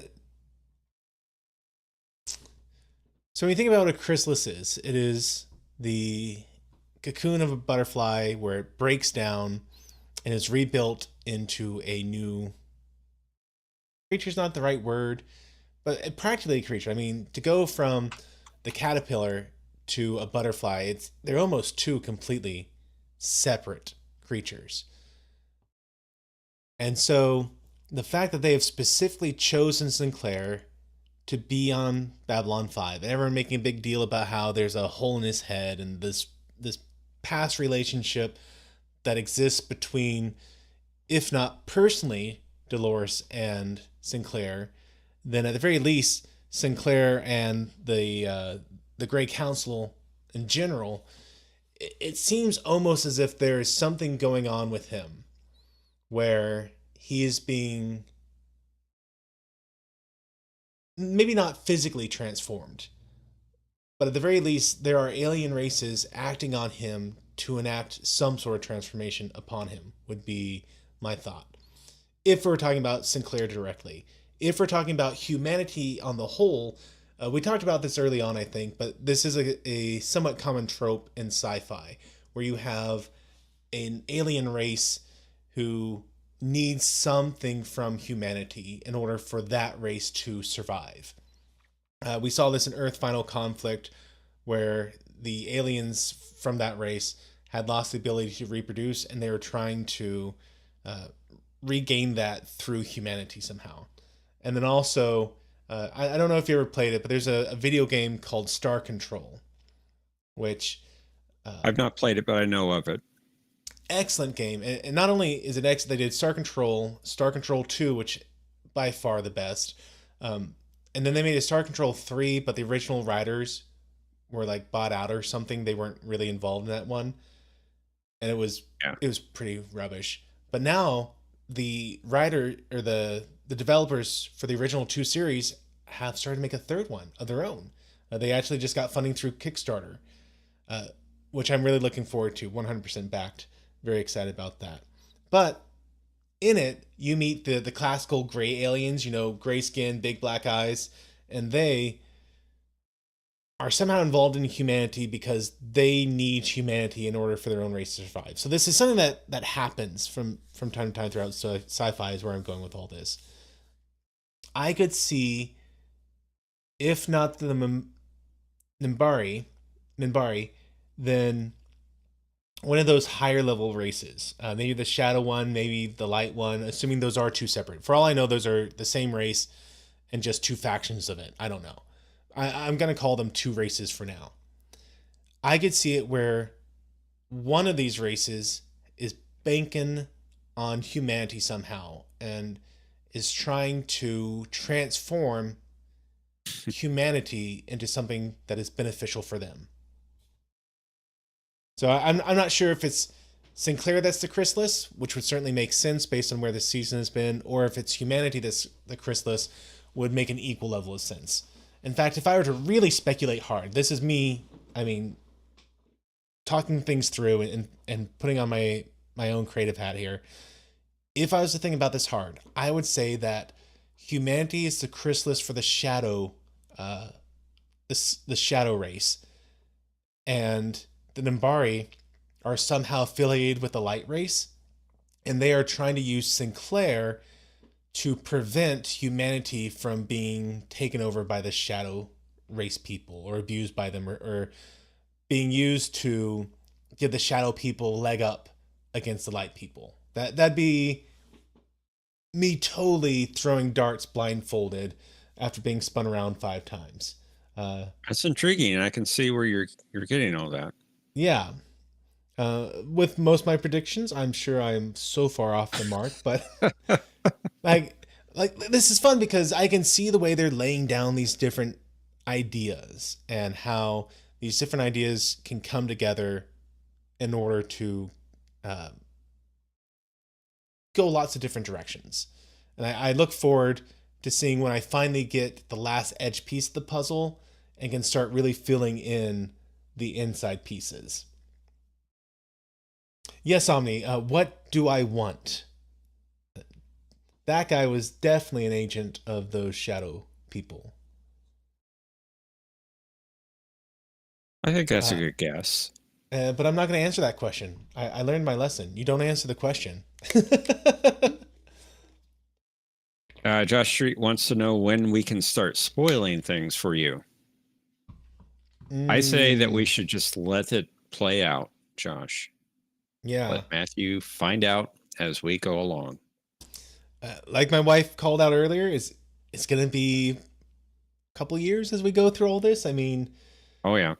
so when you think about what a chrysalis is, it is the cocoon of a butterfly where it breaks down and is rebuilt into a new creature's not the right word, but practically a creature. I mean, to go from the caterpillar to a butterfly, they're almost two completely separate creatures. And so the fact that they have specifically chosen Sinclair to be on Babylon 5, and everyone making a big deal about how there's a hole in his head and this past relationship that exists between, if not personally, Dolores and Sinclair, then at the very least, Sinclair and the Grey Council in general, it seems almost as if there is something going on with him where he is being maybe not physically transformed, but at the very least, there are alien races acting on him to enact some sort of transformation upon him, would be my thought. If we're talking about Sinclair directly. If we're talking about humanity on the whole, we talked about this early on, I think, but this is a somewhat common trope in sci-fi where you have an alien race who needs something from humanity in order for that race to survive. We saw this in Earth Final Conflict, where the aliens from that race had lost the ability to reproduce, and they were trying to uh, regain that through humanity somehow. And then also, I don't know if you ever played it, but there's a video game called Star Control, which I've not played it, but I know of it. excellent game. And not only is it excellent, they did Star Control 2, which by far the best. And then they made a Star Control 3, but the original writers were like bought out or something. They weren't really involved in that one. And Yeah. it was pretty rubbish. But now the writer or the developers for the original two series have started to make a third one of their own. They actually just got funding through Kickstarter, uh, which I'm really looking forward to. 100% backed. Very excited about that. But in it, you meet the classical gray aliens, gray skin, big black eyes, and they are somehow involved in humanity because they need humanity in order for their own race to survive. So this is something that happens from time to time throughout sci-fi is where I'm going with all this. I could see, if not the Minbari, then one of those higher level races. Maybe the shadow one, maybe the light one, assuming those are two separate. For all I know, those are the same race and just two factions of it. I don't know. I'm going to call them two races for now. I could see it where one of these races is banking on humanity somehow and is trying to transform humanity into something that is beneficial for them. So I'm not sure if it's Sinclair that's the chrysalis, which would certainly make sense based on where the season has been, or if it's humanity that's the chrysalis, would make an equal level of sense. In fact, if I were to really speculate hard, this is me, I mean, talking things through and putting on my own creative hat here. If I was to think about this hard, I would say that humanity is the chrysalis for the shadow, the shadow race, and the Nimbari are somehow affiliated with the light race, and they are trying to use Sinclair to prevent humanity from being taken over by the shadow race people or abused by them, or being used to give the shadow people a leg up against the light people. That'd be me totally throwing darts blindfolded after being spun around 5 times. That's intriguing, and I can see where you're getting all that. Yeah. With most of my predictions, I'm sure I'm so far off the mark, but like this is fun because I can see the way they're laying down these different ideas and how these different ideas can come together in order to uh, go lots of different directions. And I look forward to seeing when I finally get the last edge piece of the puzzle and can start really filling in the inside pieces. Yes, Omni, what do I want? That guy was definitely an agent of those shadow people. I think that's a Uh, good guess. but I'm not going to answer that question. I learned my lesson. You don't answer the question. Josh Street wants to know when we can start spoiling things for you. I say that we Mm, should just let it play out, Josh. yeah. Let Matthew find out as we go along. Like my wife called out earlier, it's going to be a couple years as we go through all this. I mean, Oh, yeah,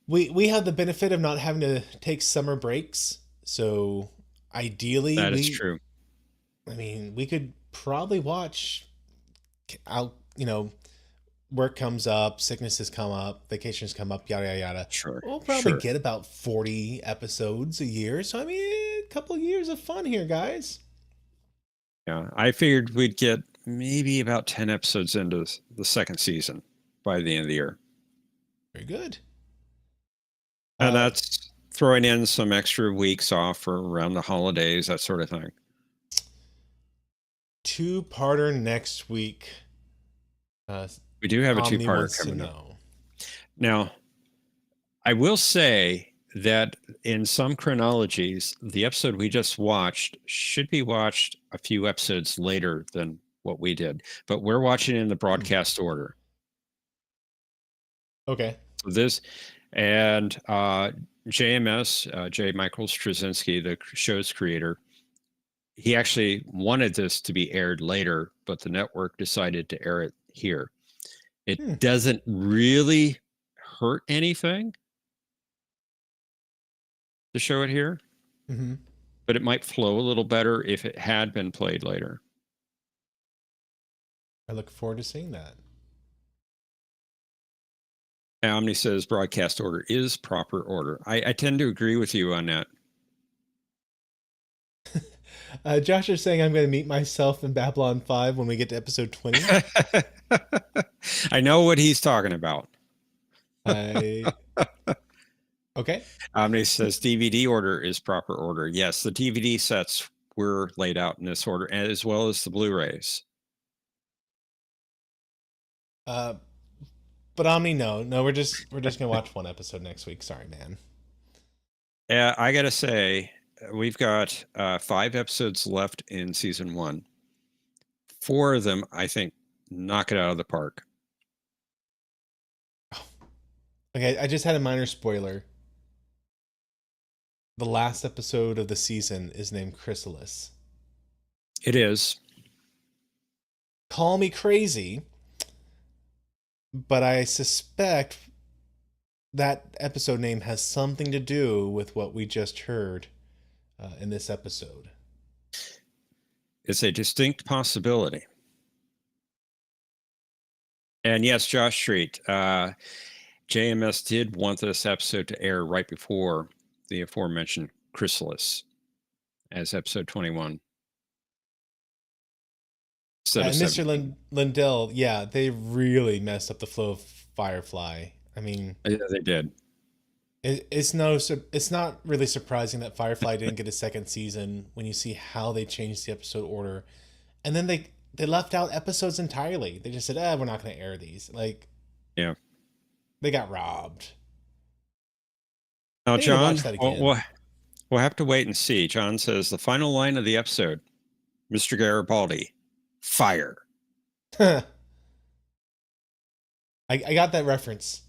we have the benefit of not having to take summer breaks. So ideally, that is true. I mean, we could probably watch out, work comes up, sicknesses come up, vacations come up, yada yada yada. Sure, We'll probably sure. get about 40 episodes a year. So I mean, a couple of years of fun here, guys. Yeah, I figured we'd get maybe about 10 episodes into the second season by the end of the year. Very good. And Uh, that's throwing in some extra weeks off for around the holidays, that sort of thing. Two-parter next week. Uh, We do have a Omni two-parter wants to coming up. know. Now, I will say that in some chronologies, the episode we just watched should be watched a few episodes later than what we did, but we're watching in the Hmm. broadcast order. Okay. So this and JMS, J. Michael Straczynski, the show's creator, he actually wanted this to be aired later, but the network decided to air it here. It Hmm. doesn't really hurt anything to show it here, Mm-hmm. but it might flow a little better if it had been played later. I look forward to seeing that. Omni says broadcast order is proper order. I tend to agree with you on that. Josh is saying I'm going to meet myself in Babylon 5 when we get to episode 20. I know what he's talking about. I Okay. Omni says DVD order is proper order. Yes, the DVD sets were laid out in this order, as well as the Blu-rays. Uh, but Omni, no, we're just gonna watch one episode next week. Sorry, man. I gotta say, we've got 5 episodes left in season 1. 4 of them, I think, knock it out of the park. Okay, I just had a minor spoiler. The last episode of the season is named Chrysalis. It is. Call me crazy, but I suspect that episode name has something to do with what we just heard in this episode. It's a distinct possibility. And yes, Josh Street, JMS did want this episode to air right before the aforementioned Chrysalis as episode 21 instead of And Mr. 17. Lindell, yeah, they really messed up the flow of Firefly. I mean, Yeah, they did. it's not really surprising that Firefly didn't get a second season when you see how they changed the episode order, and then they left out episodes entirely. They just said, we're not going to air these." Like Yeah. they got robbed. Now, I need to John, watch that we'll, again. we'll, we'll have to wait and see. John says the final line of the episode, Mr. Garibaldi, fire. I got that reference.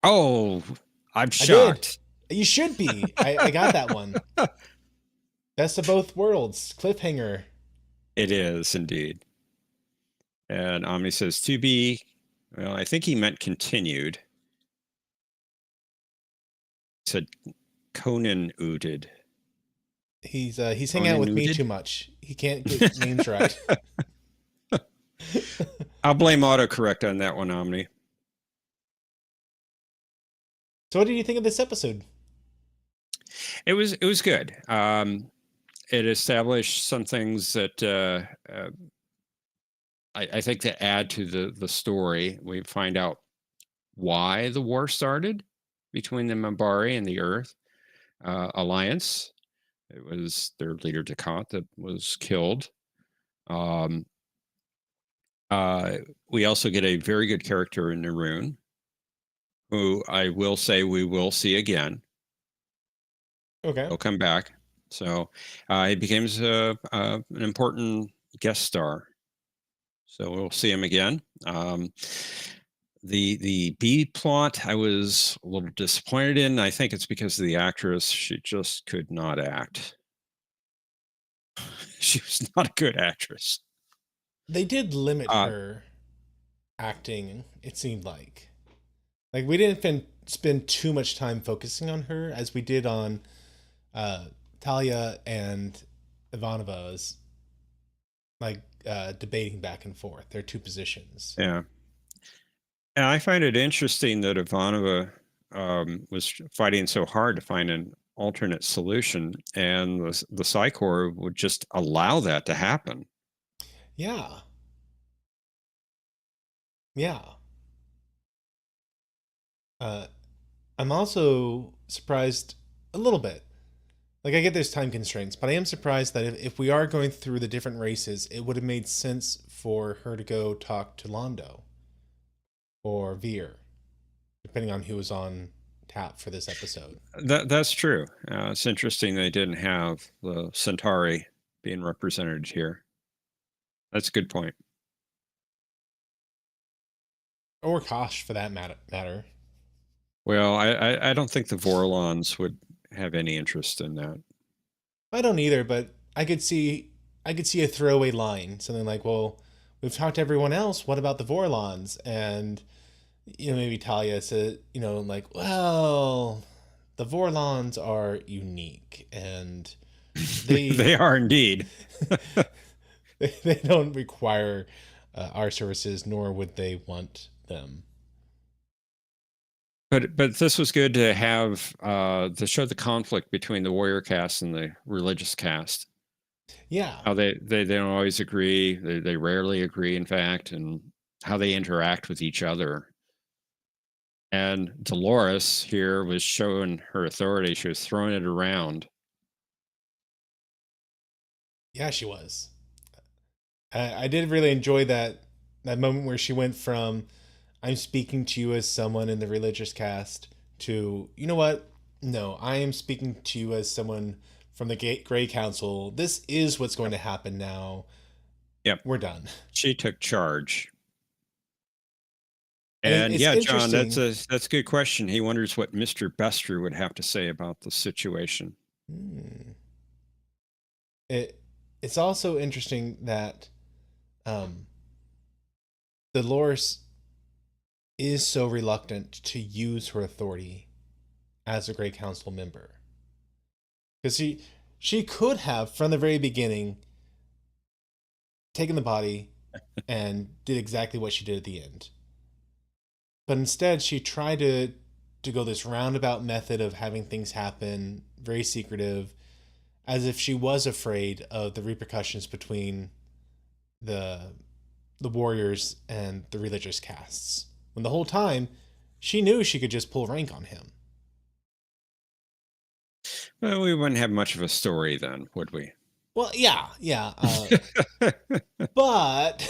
Oh, I'm I did. shocked. You should be. I got that one. Best of both worlds. Cliffhanger. It is indeed. And Omni says to be, well, I think he meant continued. He said Conan ooted. He's hanging out Conan with me ooted? too much. He can't get names right. I'll blame autocorrect on that one, Omni. So what did you think of this episode? It was good. It established some things that I think that add to the story. We find out why the war started between the Mambari and the Earth Alliance. It was their leader Dukat that was killed. Um, we also get a very good character in Naroon, who I will say we will see again. Okay. He'll come back. So he becomes an important guest star. So we'll see him again. The B plot I was a little disappointed in. I think it's because of the actress. She just could not act. She was not a good actress. They did limit Uh, her acting, it seemed like. Like we didn't spend too much time focusing on her as we did on uh, Talia and Ivanova's, like debating back and forth their two positions. yeah. And I find it interesting that Ivanova was fighting so hard to find an alternate solution, and the Psi Corps would just allow that to happen. Yeah, yeah. Uh, I'm also surprised a little bit. Like I get there's time constraints, but I am surprised that if we are going through the different races, it would have made sense for her to go talk to Londo or Veer, depending on who was on tap for this episode. That's true. It's interesting they didn't have the Centauri being represented here. That's a good point. Or Kosh for that matter. Well, I don't think the Vorlons would have any interest in that. I don't either, but I could see a throwaway line, something like, "Well, we've talked to everyone else. What about the Vorlons?" And maybe Talia said, like, "Well, the Vorlons are unique, and they They are indeed. they don't require our services, nor would they want them." But this was good to have to show the conflict between the warrior caste and the religious caste. Yeah, How they don't always agree. They rarely agree, in fact, and how they interact with each other. And Dolores here was showing her authority. She was throwing it around. yeah, she was. I did really enjoy that moment where she went from "I'm speaking to you as someone in the religious caste" to "you know what? No, I am speaking to you as someone from the Grey Council. This is what's going to happen now. Yep, We're done." she took charge. And And it's yeah, John, interesting. that's a good question. He wonders what Mr. Bester would have to say about the situation. Hmm, it's also interesting that um, Dolores is so reluctant to use her authority as a Grey Council member, because she could have from the very beginning taken the body and did exactly what she did at the end. But instead, she tried to go this roundabout method of having things happen, very secretive, as if she was afraid of the repercussions between the the warriors and the religious castes. When the whole time, she knew she could just pull rank on him. Well, we wouldn't have much of a story then, would we? Well, yeah, yeah. But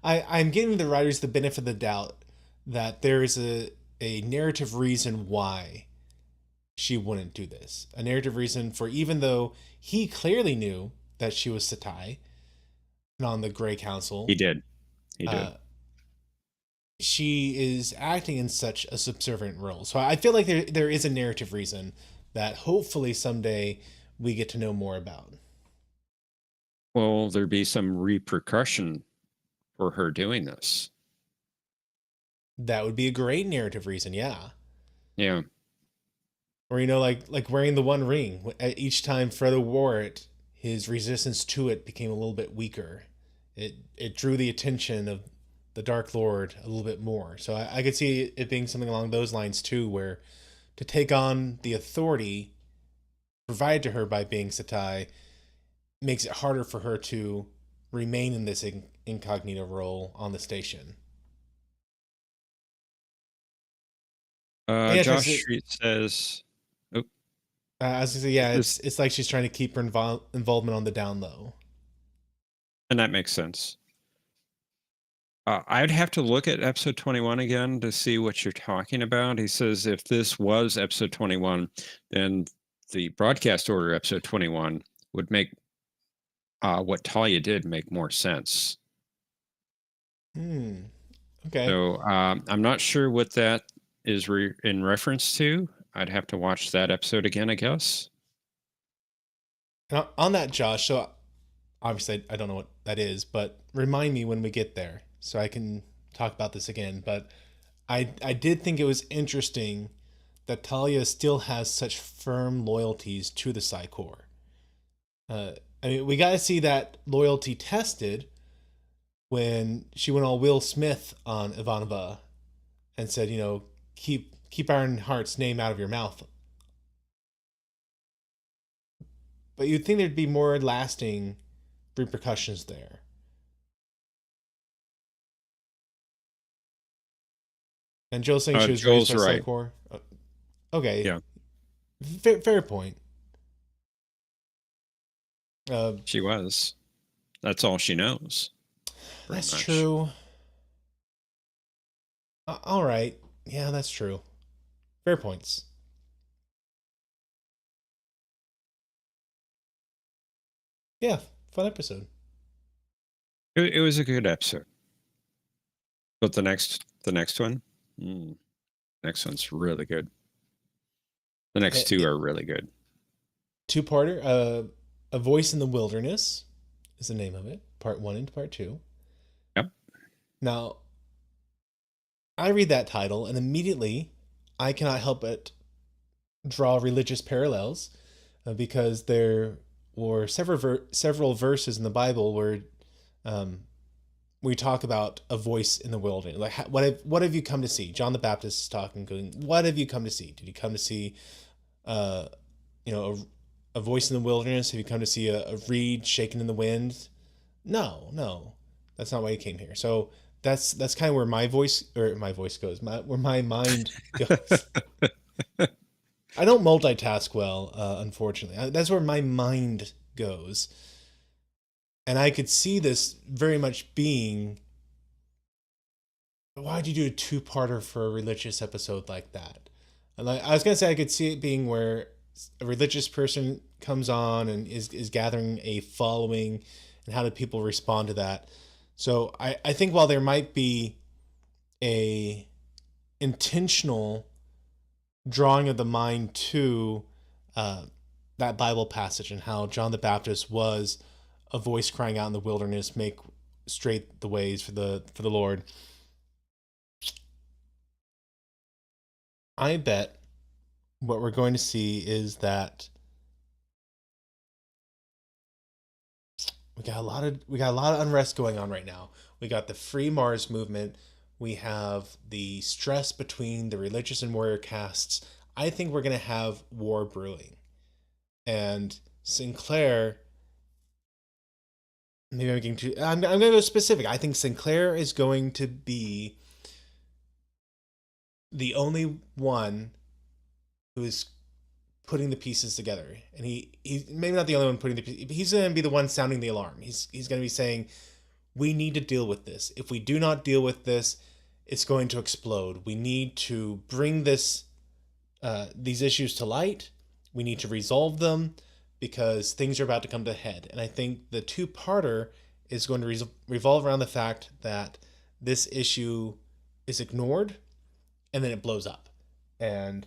I'm giving the writers the benefit of the doubt that there is a narrative reason why she wouldn't do this. A narrative reason for, even though he clearly knew that she was Satai and on the Grey He Council, did. He did. uh, she is acting in such a subservient role. So I feel like there is a narrative reason that hopefully someday we get to know more about. Will there be some repercussion for her doing this? That would be a great narrative reason, yeah. Yeah. Or like wearing the One Ring. Each time Frodo wore it, his resistance to it became a little bit weaker. It drew the attention of the Dark Lord a little bit more. So I could see it being something along those lines too, where to take on the authority provided to her by being Satai makes it harder for her to remain in this incognito role on the station. And yeah, tries Josh to. Street says, oh, I was gonna say, yeah, this, it's like she's trying to keep her involvement on the down low. and that makes sense. I'd have to look at episode 21 again to see what you're talking about. He says if this was episode 21, then the broadcast order episode 21 would make what Talia did make more sense. Hmm. Okay. So I'm not sure what that is in reference to. I'd have to watch that episode again, I guess. And on that, Josh. So obviously, I don't know what that is, but remind me when we get there so I can talk about this again. But I did think it was interesting that Talia still has such firm loyalties to the Psi Corps. Uh, I mean, we got to see that loyalty tested when she went all Will Smith on Ivanova and said, keep Ironheart's name out of your mouth. But you'd think there'd be more lasting repercussions there. And Joe's saying she was raised Joel's by Psi right. Corps. Okay, Yeah, fair point. Uh, she was. That's all she knows, pretty that's much. true. All right. Yeah, that's true. Fair points. Yeah, fun episode. It was a good episode. But the next one, mm, next one's really good. The next two are really good. Two-parter. A Voice in the Wilderness is the name of it. Part 1 and Part 2. Yep. Now, I read that title and immediately I cannot help but draw religious parallels because there were several verses in the Bible where um, we talk about a voice in the wilderness. Like, what have you come to see? John the Baptist is talking, going, "What have you come to see? Did you come to see, uh, a voice in the wilderness? Have you come to see a reed shaken in the wind?" No, no, that's not why you came here. So that's kind of where my voice goes, where my mind goes. I don't multitask well, unfortunately. That's where my mind goes, and I could see this very much being. Why'd you do a two-parter for a religious episode like that? And I was gonna say I could see it being where a religious person comes on and is gathering a following, and how do people respond to that? So I think while there might be a intentional drawing of the mind to uh, that Bible passage and how John the Baptist was a voice crying out in the wilderness, make straight the ways for the Lord. I bet what we're going to see is that we got a lot of unrest going on right now. We got the Free Mars movement. We have the stress between the religious and warrior castes. I think we're going to have war brewing. And Sinclair, maybe I'm getting too. I'm going to go specific. I think Sinclair is going to be the only one who is putting the pieces together. And he's maybe not the only one putting the pieces. He's going to be the one sounding the alarm. He's going to be saying, we need to deal with this. If we do not deal with this, it's going to explode. We need to bring these issues to light. We need to resolve them because things are about to come to a head. And I think the two-parter is going to revolve around the fact that this issue is ignored and then it blows up. And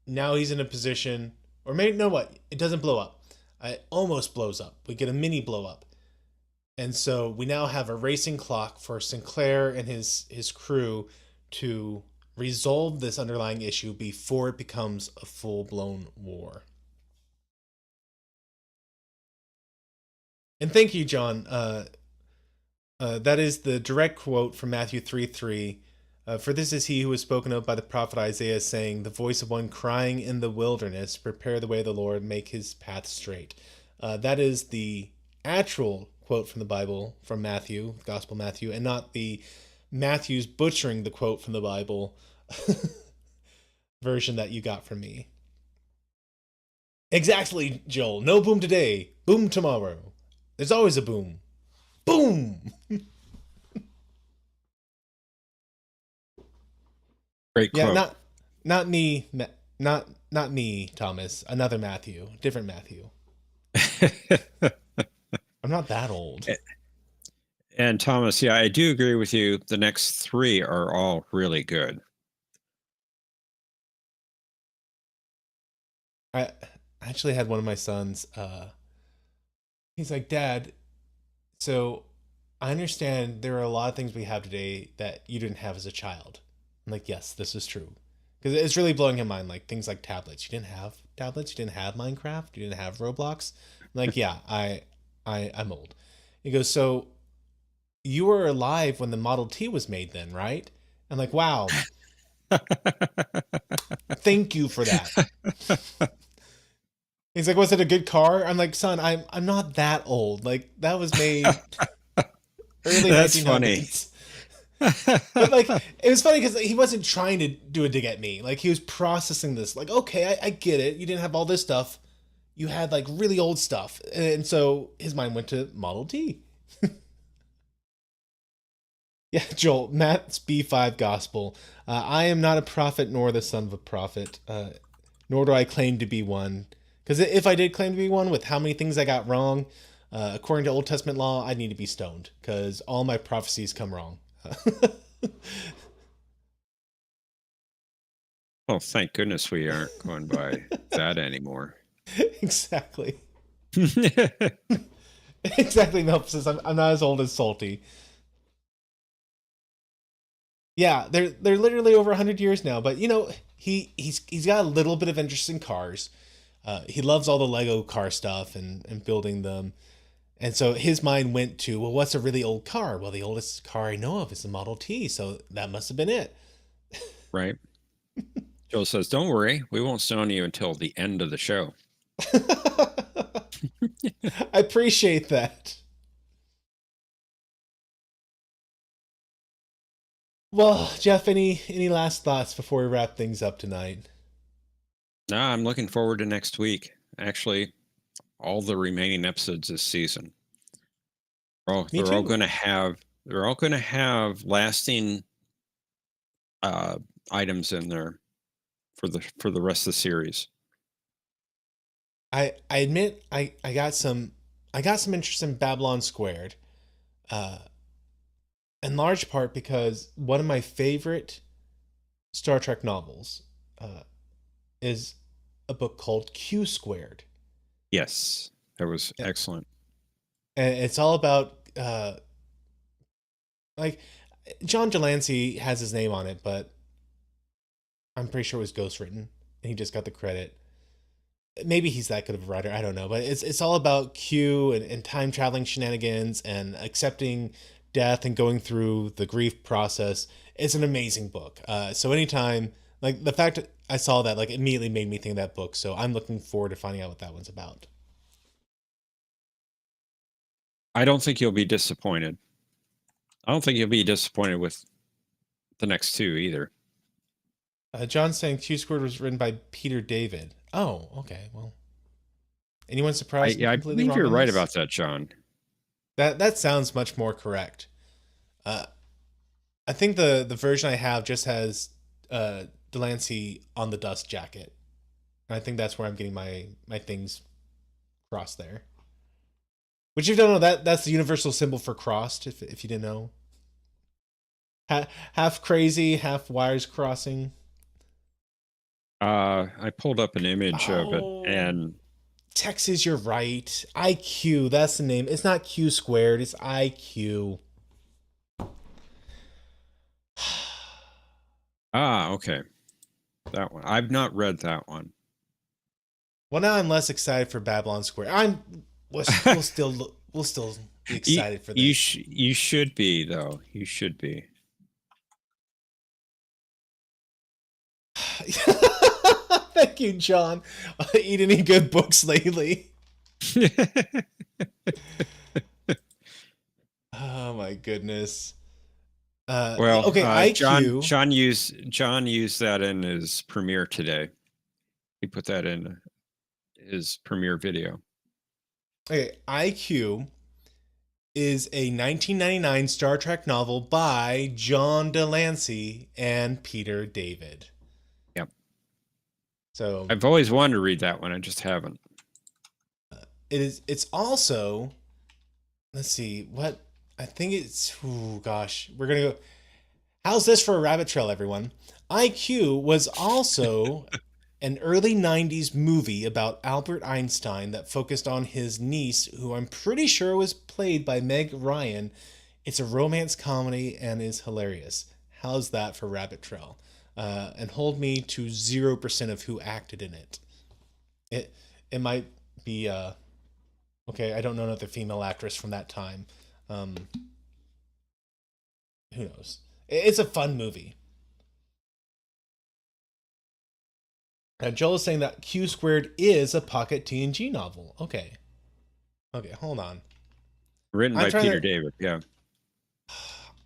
now he's in a position, or maybe, no, what? It doesn't blow up. It almost blows up. We get a mini blow up. And so we now have a racing clock for Sinclair and his crew to resolve this underlying issue before it becomes a full-blown war. And thank you, John. That is the direct quote from Matthew 3:3. For this is he who was spoken of by the prophet Isaiah, saying, "The voice of one crying in the wilderness, prepare the way of the Lord, make his path straight." That is the actual quote from the Bible, from Matthew, Gospel Matthew, and not the Matthew's butchering the quote from the Bible version that you got from me. Exactly, Joel. No boom today, boom tomorrow. There's always a boom. Boom! Great Yeah, quote. not me, not me, Thomas. Another Matthew, different Matthew. I'm not that old. And Thomas, yeah, I do agree with you. The next three are all really good. I actually had one of my sons. He's like, Dad, so I understand there are a lot of things we have today that you didn't have as a child. I'm like, yes, this is true. Because it's really blowing him mind. Like things like tablets. You didn't have tablets. You didn't have Minecraft. You didn't have Roblox. I'm like, yeah, I'm old. He goes, so you were alive when the Model T was made, then, right? I'm like, wow, thank you for that. He's like, was it a good car? I'm like, son, I'm not that old. Like that was made early That's funny. 1900s. But like, it was funny because he wasn't trying to do a dig at me. Like he was processing this. Like, okay, I get it. You didn't have all this stuff. You had like really old stuff, and so his mind went to Model T. Yeah, Joel, Matt's B5 gospel. I am not a prophet nor the son of a prophet, nor do I claim to be one. Because if I did claim to be one with how many things I got wrong, according to Old Testament law, I'd need to be stoned because all my prophecies come wrong. Oh, thank goodness we aren't going by that anymore. Exactly. Exactly, Melp says I'm not as old as Salty. Yeah, they're literally over 100 years now. But you know, he's got a little bit of interest in cars. He loves all the Lego car stuff and building them. And so his mind went to, well, what's a really old car? Well, the oldest car I know of is the Model T, so that must have been it. Right. Joe says, don't worry, we won't stone you until the end of the show. I appreciate that. Well, Jeff, any last thoughts before we wrap things up tonight? No, I'm looking forward to next week. Actually, all the remaining episodes this season. Me They're all too. going to have lasting uh, items in there for the rest of the series. I admit I got some interest in Babylon Squared. Uh, in large part because one of my favorite Star Trek novels is a book called Q Squared. Yes, that was excellent. And it's all about like John Delancey has his name on it, but I'm pretty sure it was ghostwritten and he just got the credit. Maybe he's that good of a writer, I don't know, but it's all about Q and time traveling shenanigans and accepting death and going through the grief process. It's an amazing book. So anytime, like the fact that I saw that, like immediately made me think of that book. So I'm looking forward to finding out what that one's about. I don't think you'll be disappointed. I don't think you'll be disappointed with the next two either. John saying Q Squared was written by Peter David. Oh, okay. Well, anyone surprised and I completely believe wrong you're on right this? about that, John. That sounds much more correct. Uh, I think the version I have just has Delancey on the dust jacket. And I think that's where I'm getting my things crossed there. Which if you don't know, that's the universal symbol for crossed. If you didn't know, half crazy, half wires crossing. I pulled up an image of it, Oh, and Texas, you're right. IQ, that's the name. It's not Q squared. It's IQ. okay, that one. I've not read that one. Well, now I'm less excited for Babylon Square. We'll still be excited for this. You should be though. You should be. Thank you, John. Eat any good books lately? Oh my goodness. Well, Okay, IQ. John used that in his premiere today. He put that in his premiere video. Okay, IQ is a 1999 Star Trek novel by John Delancey and Peter David. Yep. So I've always wanted to read that one. I just haven't. it's also let's see what I think it's. Oh gosh, we're gonna go. How's this for a rabbit trail, everyone? IQ was also an early 90s movie about Albert Einstein that focused on his niece, who I'm pretty sure was played by Meg Ryan. It's a romance comedy and is hilarious. How's that for rabbit trail? And hold me to 0% of who acted in it. It it might be okay. I don't know another female actress from that time. Um, who knows? It's a fun movie. Joel is saying that Q Squared is a pocket TNG novel. Okay. Okay, hold on. Written I'm by trying Peter to David. Yeah.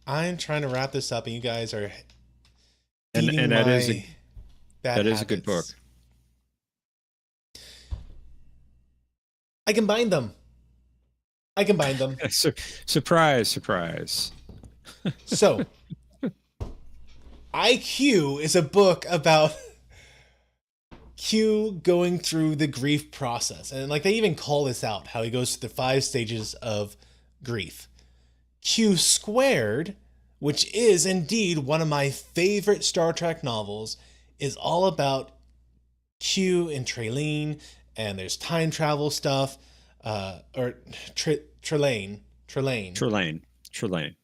I'm trying to wrap this up and you guys are And feeding my bad that is a good book. habits. I combined them. I combined them. Surprise, surprise. So, IQ is a book about Q going through the grief process. And like they even call this out, how he goes through the 5 stages of grief. Q Squared, which is indeed one of my favorite Star Trek novels, is all about Q and Trelane, and there's time travel stuff, or Trelane. Trelane.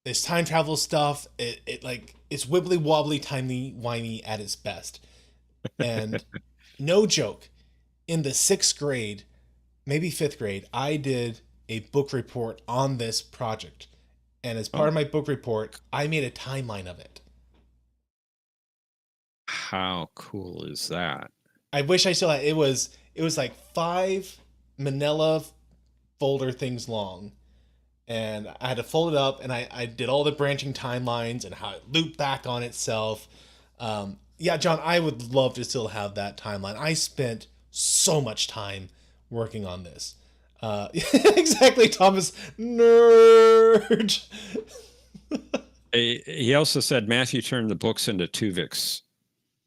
There's time travel stuff. It like it's wibbly wobbly, timey wimey at its best. And no joke, in the 6th grade, maybe 5th grade, I did a book report on this project. And as part Oh, of my book report, I made a timeline of it. how cool is that? I wish I still had it was like 5 manila folder things long. And I had to fold it up and I did all the branching timelines and how it looped back on itself. Yeah, John, I would love to still have that timeline. I spent so much time working on this. Exactly, Thomas. Nerd. He also said Matthew turned the books into Tuvix.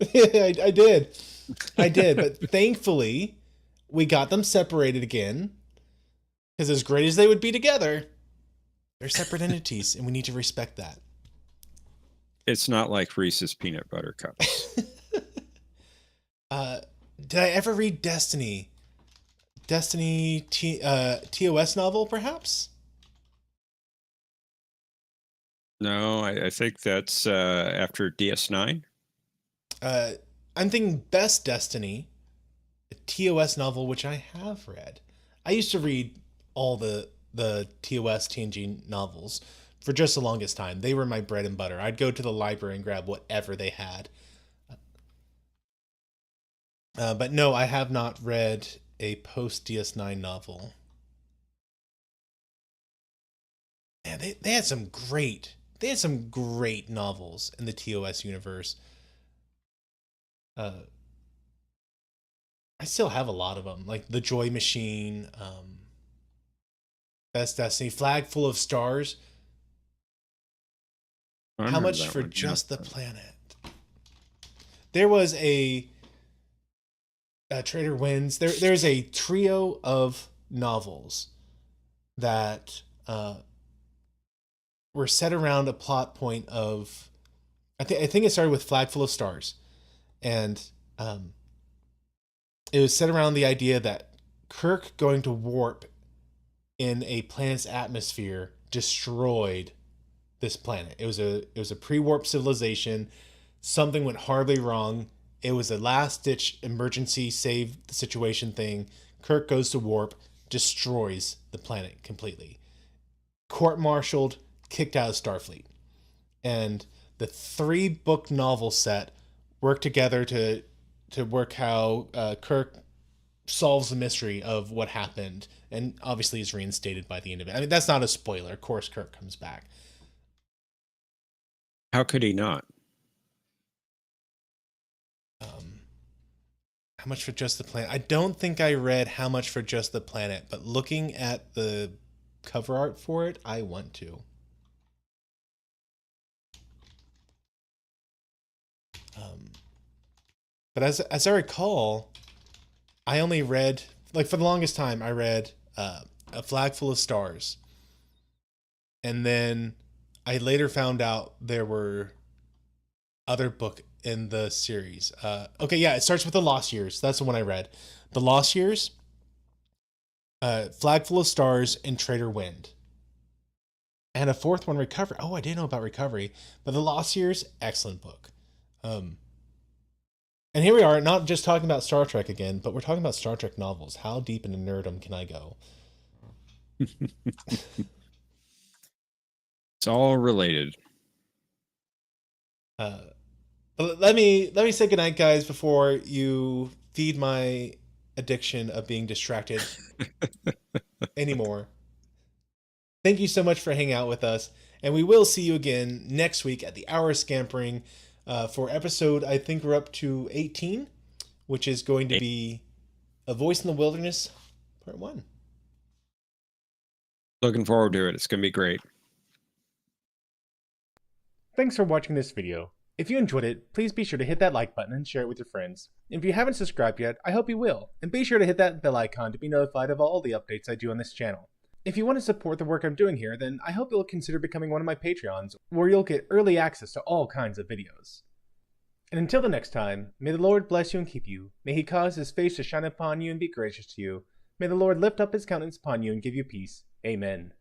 I did. I did. But thankfully, we got them separated again. Because as great as they would be together, they're separate entities, and we need to respect that. It's not like Reese's peanut butter cups. Uh, did I ever read Destiny? Destiny TOS novel, perhaps? No, I think that's after DS9. Uh, I'm thinking Best Destiny, a TOS novel, which I have read. I used to read all the TOS TNG novels for just the longest time. They were my bread and butter. I'd go to the library and grab whatever they had. But no, I have not read a post DS9 novel. Man, they had some great novels in the TOS universe. Uh, I still have a lot of them, like The Joy Machine, Best Destiny, Flag Full of Stars. I How remember much that for one. Yeah. just the planet? There was a Trader Wins. There's a trio of novels that were set around a plot point of I think it started with Flag Full of Stars, and it was set around the idea that Kirk going to warp in a planet's atmosphere destroyed this planet. It was a pre-warp civilization. Something went horribly wrong. It was a last-ditch emergency save the situation thing. Kirk goes to warp, destroys the planet completely. Court-martialed, kicked out of Starfleet. And the 3-book novel set work together to work how Kirk solves the mystery of what happened, and obviously is reinstated by the end of it. I mean, that's not a spoiler. Of course, Kirk comes back. How could he not? Um, how much for Just the Planet? I don't think I read How Much for Just the Planet, but looking at the cover art for it, I want to. Um, but as I recall, I only read, like, for the longest time I read A Flag Full of Stars. And then I later found out there were other book in the series. Okay, yeah, it starts with The Lost Years. That's the one I read. The Lost Years, Flag Full of Stars, and Traitor Wind. And a fourth one, Recovery. Oh, I didn't know about Recovery. But The Lost Years, excellent book. And here we are, not just talking about Star Trek again, but we're talking about Star Trek novels. How deep into nerdom can I go? It's all related. Let me say goodnight, guys, before you feed my addiction of being distracted anymore. Thank you so much for hanging out with us, and we will see you again next week at the hour scampering for episode, I think we're up to 18, which is going to be A Voice in the Wilderness, part 1. Looking forward to it. It's going to be great. Thanks for watching this video. If you enjoyed it, please be sure to hit that like button and share it with your friends. If you haven't subscribed yet, I hope you will, and be sure to hit that bell icon to be notified of all the updates I do on this channel. If you want to support the work I'm doing here, then I hope you'll consider becoming one of my Patreons, where you'll get early access to all kinds of videos. And until the next time, may the Lord bless you and keep you. May he cause his face to shine upon you and be gracious to you. May the Lord lift up his countenance upon you and give you peace. Amen.